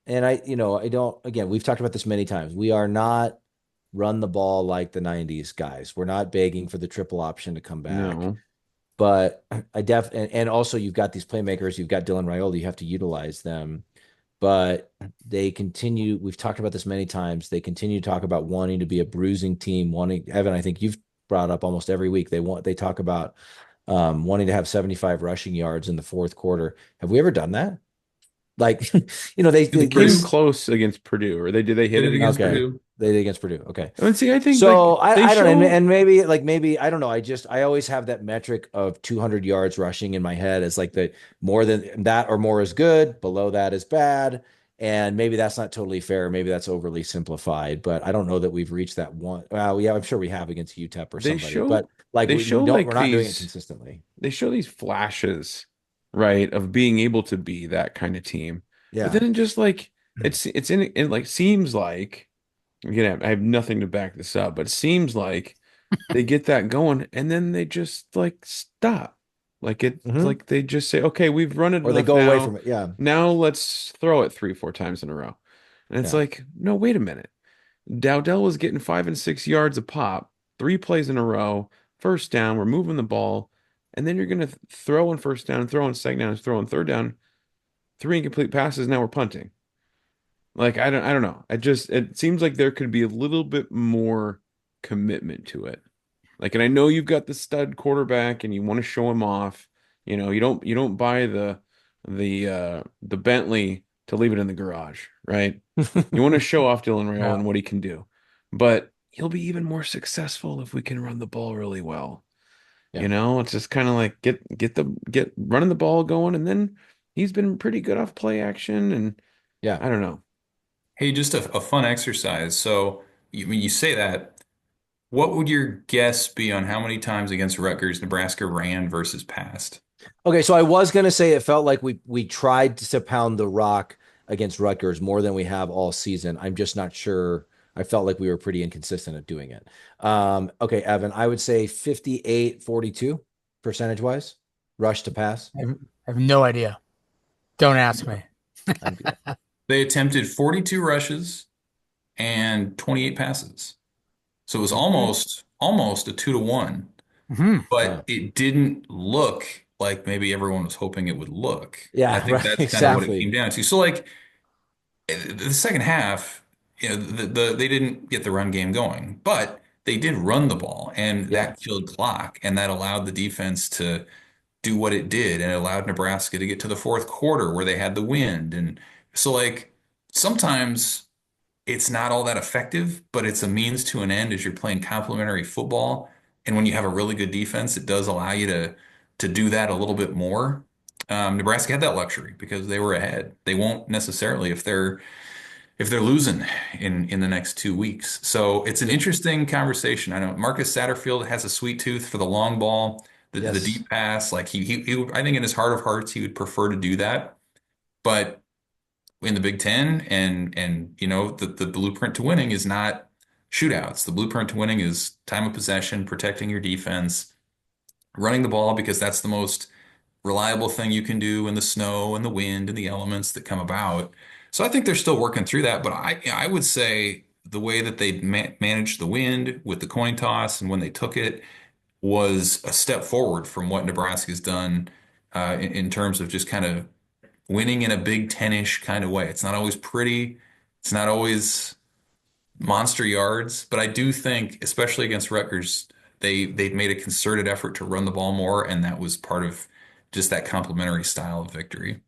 and I don't, again, we've talked about this many times. We are not run the ball like the 90s guys. We're not begging for the triple option to come back. No. But and also you've got these playmakers, you've got Dylan Raiola, you have to utilize them. But they continue, we've talked about this many times. They continue to talk about wanting to be a bruising team, Evan, I think you've brought up almost every week. They talk about wanting to have 75 rushing yards in the fourth quarter. Have we ever done that? Like, They came close against Purdue, or they hit Did it it against against okay. Purdue. They did against Purdue. Okay. I mean, see, I think So like they I don't know, show and maybe I don't know. I always have that metric of 200 yards rushing in my head as like the more than that or more is good, below that is bad, and maybe that's not totally fair. Maybe that's overly simplified, but I don't know that we've reached that one. Well, yeah, I'm sure we have against UTEP or they somebody, but show like they show like we're not doing it these consistently. they show these flashes, right, of being able to be that kind of team. But Yeah. then just like it's in it like seems like again, I have nothing to back this up, but it seems like they get that going and then they just like stop. Like it's Hmm. like they just say, okay, we've run it Or they enough go away now. from it. Yeah. Now let's throw it 3, 4 times in a row. And it's Yeah. like, no, wait a minute. Dowdell was getting 5 and 6 yards a pop, 3 plays in a row, first down, we're moving the ball, and then you're gonna throw on first down, throw on second down, throw on third down, 3 incomplete passes, now we're punting. Like I don't know. It seems like there could be a little bit more commitment to it. Like, and I know you've got the stud quarterback and you want to show him off. You don't buy the Bentley to leave it in the garage, right? You want to show off Dylan Raiola Yeah. and what he can do. But he'll be even more successful if we can run the ball really well. Yeah. It's just kind of like get running the ball going, and then he's been pretty good off play action, and Yeah. I don't know. Hey, just a fun exercise. So when you say that, what would your guess be on how many times against Rutgers Nebraska ran versus passed? Okay, so I was gonna say it felt like we tried to pound the rock against Rutgers more than we have all season. I'm just not sure. I felt like we were pretty inconsistent at doing it. Okay, Evan, I would say 58-42 percentage wise, rush to pass. I have no idea. Don't ask me. I'm, They attempted 42 rushes and 28 passes. So it was almost a 2-1, Hmm. wow. but it didn't look like maybe everyone was hoping it would look. And I Yeah, think right, that's kind of what it came exactly. down to. So like the second half, they didn't get the run game going, but they did run the ball, and Yeah, that killed clock, and that allowed the defense to do what it did, and it allowed Nebraska to get to the fourth quarter where they had the wind. And so like sometimes it's not all that effective, but it's a means to an end as you're playing complementary football. And when you have a really good defense, it does allow you to do that a little bit more. Nebraska had that luxury because they were ahead. They won't necessarily if they're losing in the next 2 weeks. So it's an interesting conversation. I know Marcus Satterfield has a sweet tooth for the long ball, the yes. deep pass. Like I think in his heart of hearts, he would prefer to do that. But in the Big Ten and the blueprint to winning is not shootouts. The blueprint to winning is time of possession, protecting your defense, running the ball because that's the most reliable thing you can do in the snow and the wind and the elements that come about. So I think they're still working through that, but I would say the way that they managed the wind with the coin toss and when they took it was a step forward from what Nebraska's done in terms of just kind of winning in a Big Ten-ish kind of way. It's not always pretty. It's not always monster yards, but I do think, especially against Rutgers, they've made a concerted effort to run the ball more, and that was part of just that complementary style of victory.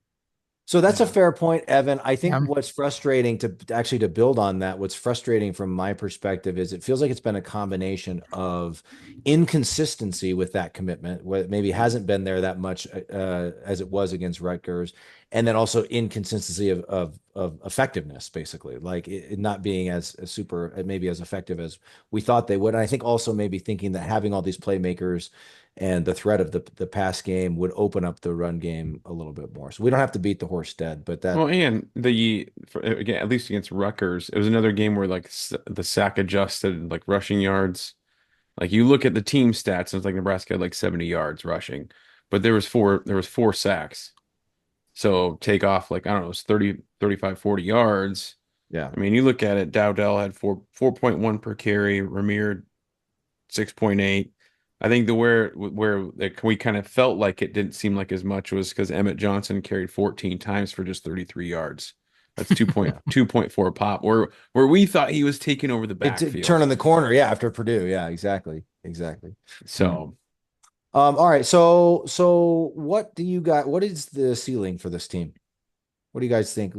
So that's a Yeah. fair point, Evan. I think Yeah. what's frustrating to actually to build on that, what's frustrating from my perspective is it feels like it's been a combination of inconsistency with that commitment, where it maybe hasn't been there that much as it was against Rutgers, and then also inconsistency of effectiveness, basically, like it not being as super, maybe as effective as we thought they would. And I think also maybe thinking that having all these playmakers and the threat of the pass game would open up the run game a little bit more. So we don't have to beat the horse dead, but that Well, and again, at least against Rutgers, it was another game where like the sack adjusted, like rushing yards. Like you look at the team stats, and it's like Nebraska had like 70 yards rushing, but there was four sacks. So take off like I don't know, it's 30, 35, 40 yards. yeah. I mean, you look at it, Dowdell had 4.1 per carry, Ramir 6.8. I think where like, we kind of felt like it didn't seem like as much was because Emmett Johnson carried 14 times for just 33 yards. That's Yeah. 2.4 pop. Where we thought he was taking over the It backfield. turning the corner, yeah, after Purdue. Yeah, exactly. Exactly. Hmm. So All right. So what do you got? What is the ceiling for this team? What do you guys think?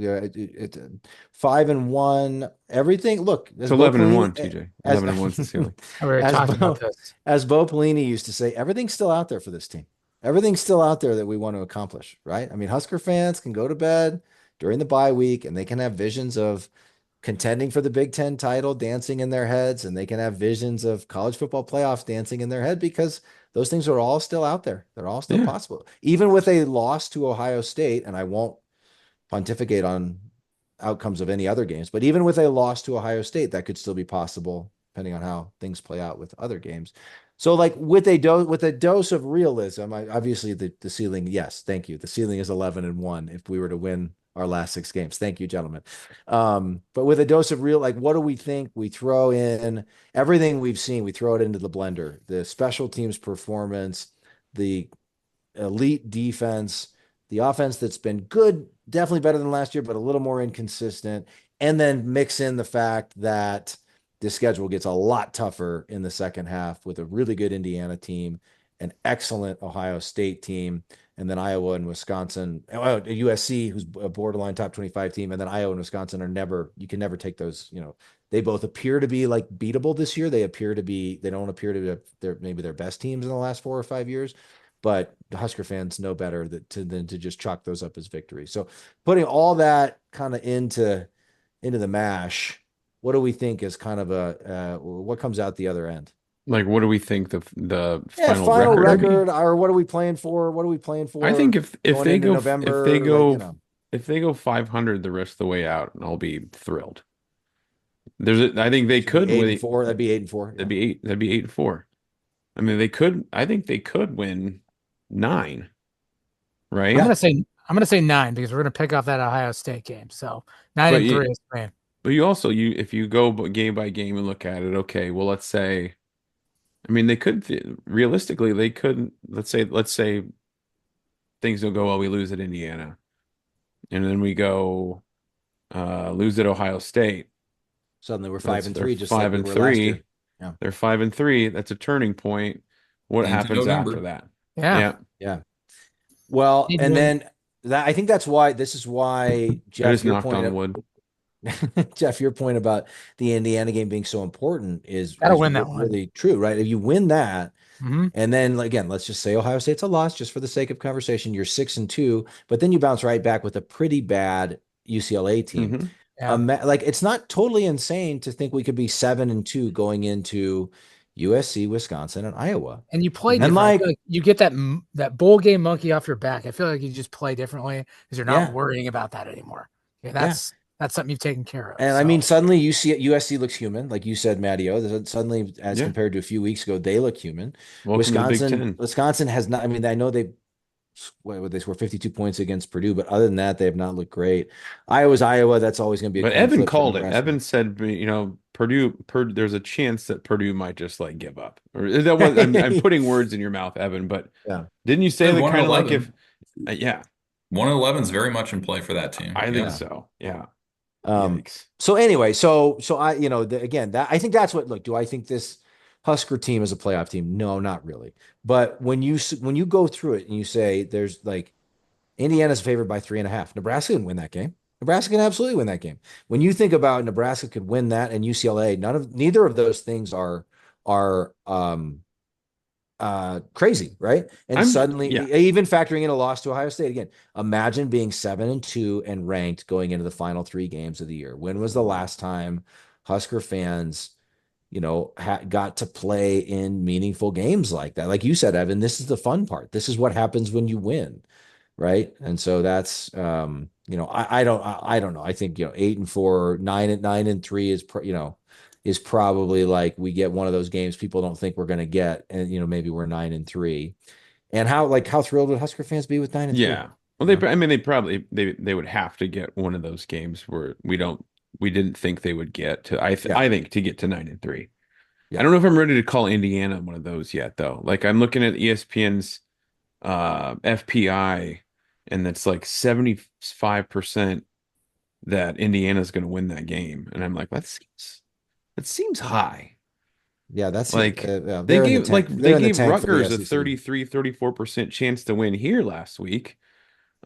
5-1, everything. Look, it's as Bo 11-1, Pelini, TJ. as 11-1's the ceiling. We were as talking about Bo, this. as Bo Pelini used to say, everything's still out there for this team. Everything's still out there that we want to accomplish, right? I mean, Husker fans can go to bed during the bye week and they can have visions of contending for the Big Ten title dancing in their heads, and they can have visions of college football playoffs dancing in their head because those things are all still out there. They're all still Yeah. possible. Even with a loss to Ohio State, and I won't pontificate on outcomes of any other games, but even with a loss to Ohio State, that could still be possible depending on how things play out with other games. So like with a dose of realism, obviously the ceiling, yes, thank you. The ceiling is 11-1 if we were to win our last 6 games. Thank you, gentlemen. But with a dose of real, like, what do we think? We throw in everything we've seen, we throw it into the blender. The special teams performance, the elite defense, the offense that's been good, definitely better than last year, but a little more inconsistent. And then mix in the fact that the schedule gets a lot tougher in the second half with a really good Indiana team, an excellent Ohio State team, and then Iowa and Wisconsin, USC, who's a borderline top 25 team, and then Iowa and Wisconsin you can never take those, they both appear to be like beatable this year. They don't appear to be maybe their best teams in the last 4 or 5 years, but the Husker fans know better than to just chalk those up as victories. So putting all that kind of into the mash, what do we think is kind of what comes out the other end? Like, what do we think the final record, or what are we playing for? What are we playing for? I think if they go November, if they go 500 the rest of the way out, I'll be thrilled. I think they could win 8-4. That'd be 8-4. That'd be 8-4. I mean, I think they could win 9. Right? I'm gonna say 9 because we're gonna pick off that Ohio State game. So 9-3 is fine. But if you go game by game and look at it, okay, well, let's say, I mean, realistically, let's say things don't go well, we lose at Indiana, and then we go lose at Ohio State. Suddenly we're 5-3, just 5-3. Yeah. They're 5-3. That's a turning point. What happens after that? Yeah. Well, and then I think this is why Jeff, knocked on wood. Jeff, your point about the Indiana game being so important is win that really true, right? If you win that, mm-hmm. and then again, let's just say Ohio State's a loss, just for the sake of conversation, you're 6-2, but then you bounce right back with a pretty bad UCLA team. Mm-hmm. Yeah. Like, it's not totally insane to think we could be 7-2 going into USC, Wisconsin, and Iowa. And you play different. Like you get that bowl game monkey off your back. I feel like you just play differently because you're not worrying about that anymore. That's something you've taken care of. And I mean, suddenly USC looks human, like you said, Matteo. Suddenly, as compared to a few weeks ago, they look human. Wisconsin has not. I mean, I know they score 52 points against Purdue, but other than that, they have not looked great. Iowa's Iowa. That's always going to be. But Evan called it. Evan said, Purdue. There's a chance that Purdue might just like give up. Or that was, I'm putting words in your mouth, Evan. But didn't you say that kind of like if? 1-11 is very much in play for that team. I think so. Yeah. So anyway, so I, again, that I think that's what, do I think this Husker team is a playoff team? No, not really. But when you go through it and you say there's like Indiana's favored by 3.5, Nebraska can win that game. Nebraska can absolutely win that game. When you think about Nebraska could win that and UCLA, neither of those things are crazy, right? And suddenly, even factoring in a loss to Ohio State again, imagine being 7-2 and ranked going into the final 3 games of the year. When was the last time Husker fans, got to play in meaningful games like that? Like you said, Evan, this is the fun part. This is what happens when you win, right? And so that's, I don't know. I think 8-4, 9-3 is probably like we get one of those games people don't think we're going to get, and maybe we're 9-3. And how thrilled would Husker fans be with 9-3? Yeah, well, they would have to get one of those games where we didn't think they would get to. I think to get to 9-3. I don't know if I'm ready to call Indiana one of those yet, though. Like, I'm looking at ESPN's FPI, and that's like 75% that Indiana's going to win that game, and I'm like, that seems high. Yeah, that's like they gave Rutgers a 33-34% chance to win here last week.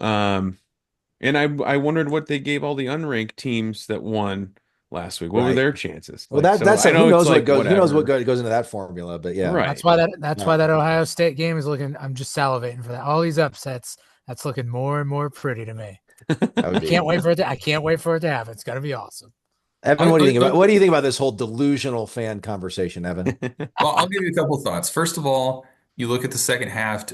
And I wondered what they gave all the unranked teams that won last week. What were their chances? Well, that's who knows what goes into that formula, but yeah. Right. That's why that Ohio State game is looking, I'm just salivating for that. All these upsets, that's looking more and more pretty to me. I can't wait for it to happen. It's going to be awesome. Evan, what do you think about this whole delusional fan conversation, Evan? Well, I'll give you a couple of thoughts. First of all, you look at the second half.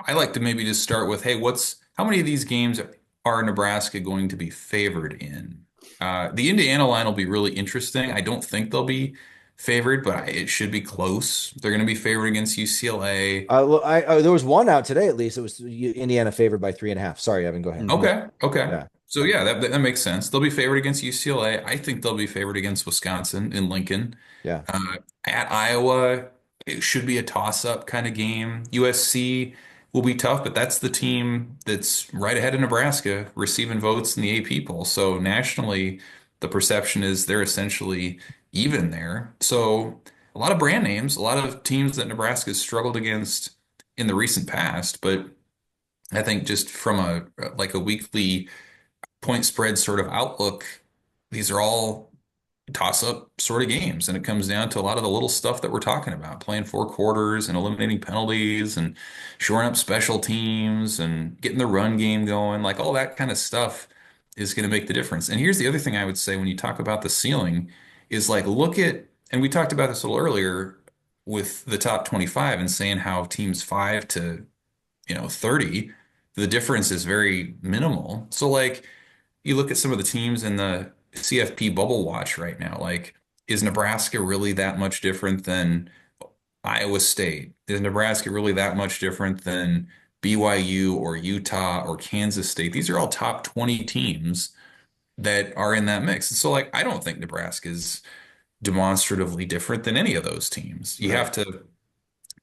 I like to maybe just start with, hey, how many of these games are Nebraska going to be favored in? The Indiana line will be really interesting. I don't think they'll be favored, but it should be close. They're going to be favored against UCLA. There was one out today, at least. It was Indiana favored by 3.5. Sorry, Evan, go ahead. Okay. Yeah. So yeah, that makes sense. They'll be favored against UCLA. I think they'll be favored against Wisconsin in Lincoln. Yeah. At Iowa, it should be a toss-up kind of game. USC will be tough, but that's the team that's right ahead of Nebraska receiving votes in the AP poll. So nationally, the perception is they're essentially even there. So a lot of brand names, a lot of teams that Nebraska has struggled against in the recent past, but I think just from a weekly point spread sort of outlook, these are all toss up sort of games. And it comes down to a lot of the little stuff that we're talking about, playing 4 quarters and eliminating penalties and shoring up special teams and getting the run game going. Like all that kind of stuff is going to make the difference. And here's the other thing I would say when you talk about the ceiling is like, look at, and we talked about this a little earlier with the top 25 and saying how teams 5 to, 30, the difference is very minimal. So like, you look at some of the teams in the CFP bubble watch right now, like, is Nebraska really that much different than Iowa State? Is Nebraska really that much different than BYU or Utah or Kansas State? These are all top 20 teams that are in that mix. And so, like, I don't think Nebraska is demonstratively different than any of those teams. You have to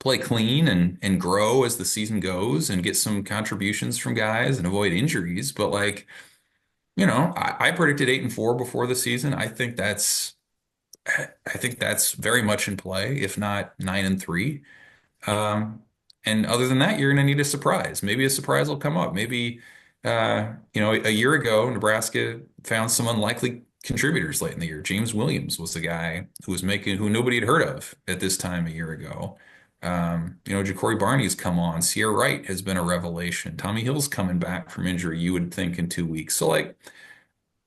play clean and grow as the season goes and get some contributions from guys and avoid injuries. But like, I predicted 8-4 before the season. I think that's very much in play, if not 9-3. And other than that, you're going to need a surprise. Maybe a surprise will come up. Maybe, a year ago, Nebraska found some unlikely contributors late in the year. James Williams was the guy who nobody had heard of at this time a year ago. Ja'Cory Barney's come on. Sierra Wright has been a revelation. Tommy Hill's coming back from injury, you would think, in 2 weeks. So, like,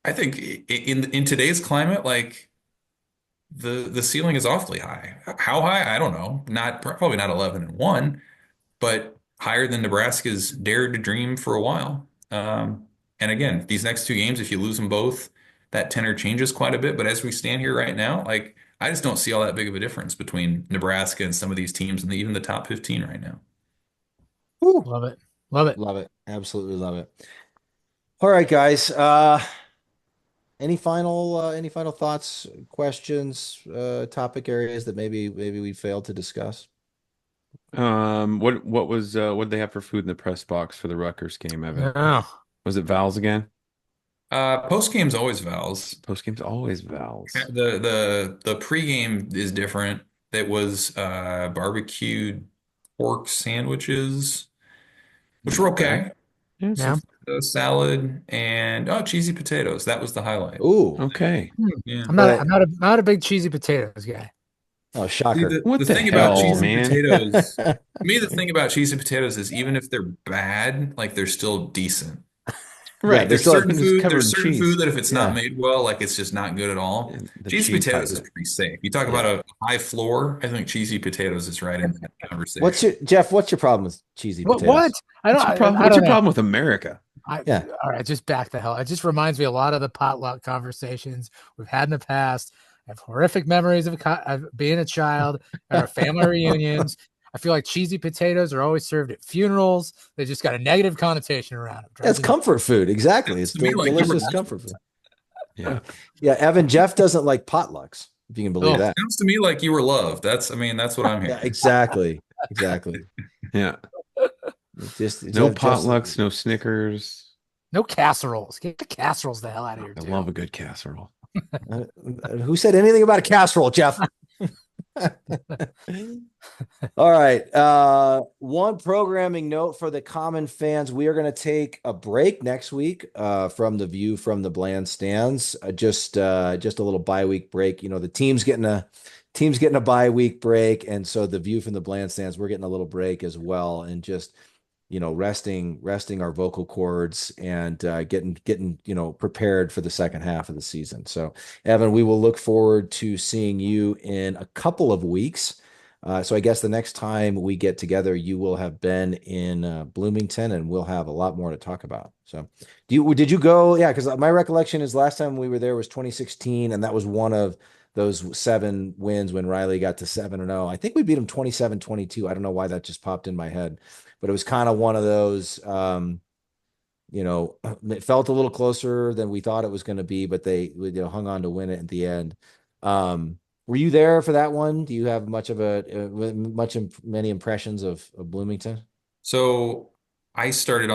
I think in today's climate, like, the ceiling is awfully high. How high? I don't know. Probably not 11-1, but higher than Nebraska's dared to dream for a while. And again, these next 2 games, if you lose them both, that tenor changes quite a bit. But as we stand here right now, like, I just don't see all that big of a difference between Nebraska and some of these teams and even the top 15 right now. Woo. Love it. Love it. Love it. Absolutely love it. All right, guys. Any final thoughts, questions, topic areas that maybe we failed to discuss? What did they have for food in the press box for the Rutgers game, Evan? Oh. Was it Val's again? Post game's always Val's. Post game's always Val's. The pregame is different. It was barbecued pork sandwiches, which were okay. Yeah. Salad and cheesy potatoes. That was the highlight. Ooh. Okay. Yeah. I'm not a big cheesy potatoes guy. Oh, shocker. See, What the the thing about hell, cheesy man? potatoes, to me, the thing about cheesy potatoes is even if they're bad, like, they're still decent. Right. There's still certain food. covered There's in certain cheese. food that if it's Yeah. not made well, like, it's just not good at all. And the Cheesy cheese potatoes type. is pretty safe. You talk about a high floor, I think cheesy potatoes is right in that conversation. What's your problem with cheesy potatoes? What? I don't. What's your problem, I what's don't your know. problem with America? Yeah. All right, just back the hell. It just reminds me a lot of the potluck conversations we've had in the past. I have horrific memories of being a child at our family reunions. I feel like cheesy potatoes are always served at funerals. They just got a negative connotation around them. That's comfort food. Exactly. It's To me, like, delicious you were- comfort food. Yeah. Yeah, Evan, Jeff doesn't like potlucks, if you can believe that. Sounds to me like you were loved. That's what I'm hearing. Yeah, exactly. Exactly. Yeah. Just No Jeff's- potlucks, no Snickers. No casseroles. Get the casseroles the hell out of here. I too. love a good casserole. Who said anything about a casserole, Jeff? All right. One programming note for the common fans. We are going to take a break next week from the View from the Blandstands. Just a little bye-week break. The team's getting a bye-week break, and so the View from the Blandstands, we're getting a little break as well, and just resting our vocal cords and getting prepared for the second half of the season. So, Evan, we will look forward to seeing you in a couple of weeks So I guess the next time we get together, you will have been in Bloomington, and we'll have a lot more to talk about. So, did you go? Yeah, because my recollection is last time we were there was 2016, and that was one of those 7 wins when Riley got to 7-0. I think we beat him 27-22. I don't know why that just popped in my head, but it was kind of one of those. It felt a little closer than we thought it was going to be, but they hung on to win it at the end. Were you there for that one? Do you have many impressions of Bloomington? So I started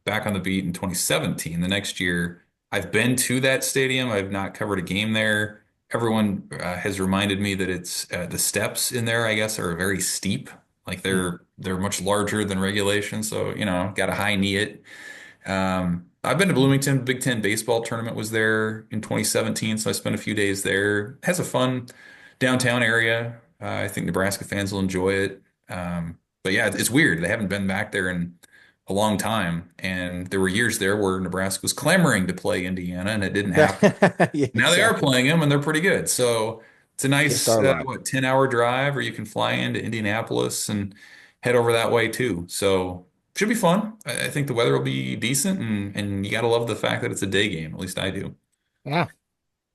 back on the beat in 2017. The next year, I've been to that stadium. I've not covered a game there. Everyone has reminded me that it's the steps in there, I guess, are very steep. Like they're much larger than regulation. So, got to high knee it. I've been to Bloomington. Big Ten baseball tournament was there in 2017, so I spent a few days there. It has a fun downtown area. I think Nebraska fans will enjoy it. But yeah, it's weird. They haven't been back there in a long time, and there were years there where Nebraska was clamoring to play Indiana, and it didn't happen. Yeah, Now they are exactly. playing them, and they're pretty good. So it's a Kissed nice, our luck. 10-hour drive, or you can fly into Indianapolis and head over that way too. So should be fun. I think the weather will be decent, and you got to love the fact that it's a day game. At least I do. Yeah.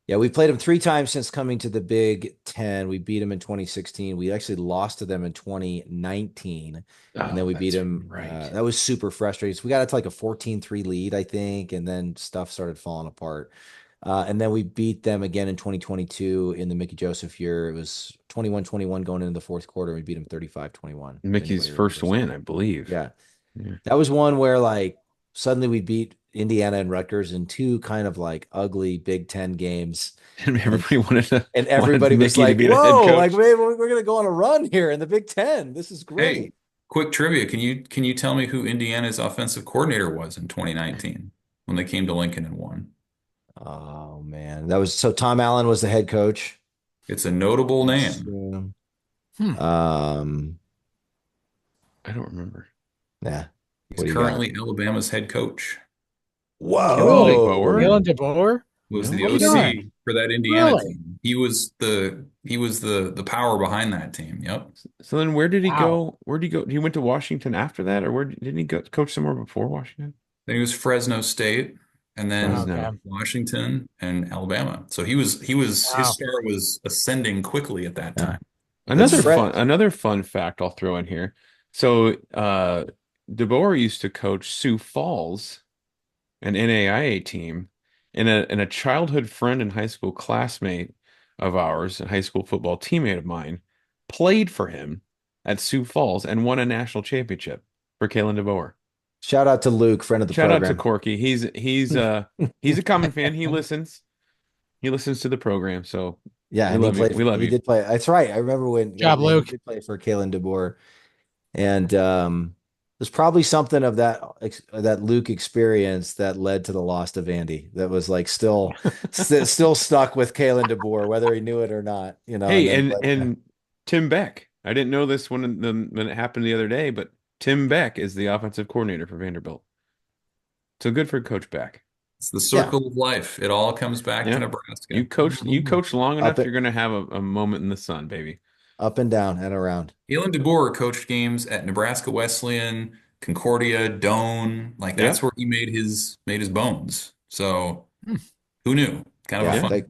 Yeah, we played them 3 times since coming to the Big Ten. We beat them in 2016. We actually lost to them in 2019, and then Oh, we beat that's them. right. That was super frustrating. So we got to like a 14-3 lead, I think, and then stuff started falling apart. And then we beat them again in 2022 in the Mickey Joseph year. It was 21-21 going into the fourth quarter. We beat them 35-21. If Mickey's anybody first remembers win, that. I believe. Yeah. Yeah. That was one where like suddenly we beat Indiana and Rutgers in 2 kind of like ugly Big Ten games. And And everybody wanted everybody was Mickey to like, be the head whoa, like coach. maybe we're going to go on a run here in the Big Ten. This is Hey, great. quick trivia. Can you tell me who Indiana's offensive coordinator was in 2019 when they came to Lincoln and won? Oh man. That was so Tom Allen was the head coach. It's a notable It's, name. Hmm. I don't remember. yeah. He's What do you got? currently Alabama's head coach. Kalen Really? DeBoer? Whoa. Kalen DeBoer? Was No the kidding. OC for that Indiana Really? team. He was the power behind that team. Yep. So then where did he Wow. go? Where did he go? He went to Washington after that, or didn't he go coach somewhere before Washington? Then he was Fresno State and then Okay. Fresno. Washington and Alabama. So his Wow. star was ascending quickly at that Yeah. time. That's Another fun fact I'll throw in here. So DeBoer used to coach Sioux Falls, an NAIA team, and a childhood friend and high school classmate of ours, a high school football teammate of mine, played for him at Sioux Falls and won a national championship for Kalen DeBoer. Shout out to Luke, friend of the Shout out to program. Corky. He's a common fan. He listens. He listens to the program. So Yeah, we and he love you. played. We love He you. did play. That's right. I remember when Job, he Luke. did play for Kalen DeBoer, and there's probably something of that Luke experience that led to the loss of Andy. That was like still stuck with Kalen DeBoer, whether he knew it or not. And Hey, then and Tim Beck. I didn't know this when it happened the other day, but Tim Beck is the offensive coordinator for Vanderbilt. So good for Coach Beck. It's the yeah, circle of life. It all comes back to Yeah. Nebraska. You coach long up enough, it, you're gonna have a moment in the sun, baby. up and down and around. Galen DeBoer coached games at Nebraska Wesleyan, Concordia, Doane. Like Yeah. that's where he made his bones. So Hmm. who knew? Kind of a Yeah, fun, like,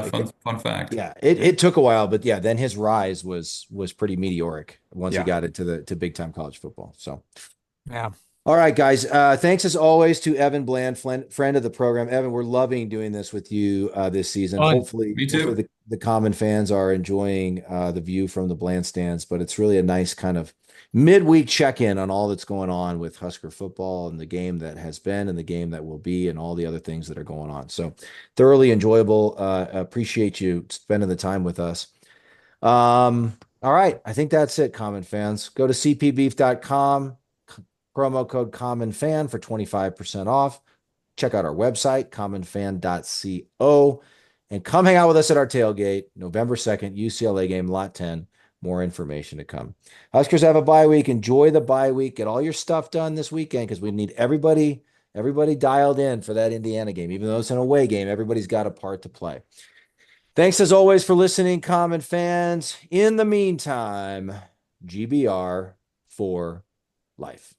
fun, fun fact. yeah. It took a while, but yeah, then his rise was pretty meteoric once he Yeah. got to big time college football. So. Yeah. All right, guys. Thanks as always to Evan Bland, friend of the program. Evan, we're loving doing this with you this season. Fun. Hopefully, Me too. the common fans are enjoying the view from the Blandstands, but it's really a nice kind of midweek check-in on all that's going on with Husker football and the game that has been and the game that will be and all the other things that are going on. So thoroughly enjoyable. Appreciate you spending the time with us. All right. I think that's it, common fans. Go to cpbeef.com. Promo code Common Fan for 25% off. Check out our website, commonfan.co, and come hang out with us at our tailgate, November 2nd, UCLA game, Lot 10. More information to come. Huskers have a bye week. Enjoy the bye week. Get all your stuff done this weekend because we need everybody dialed in for that Indiana game. Even though it's an away game, everybody's got a part to play. Thanks as always for listening, Common fans. In the meantime, GBR for life.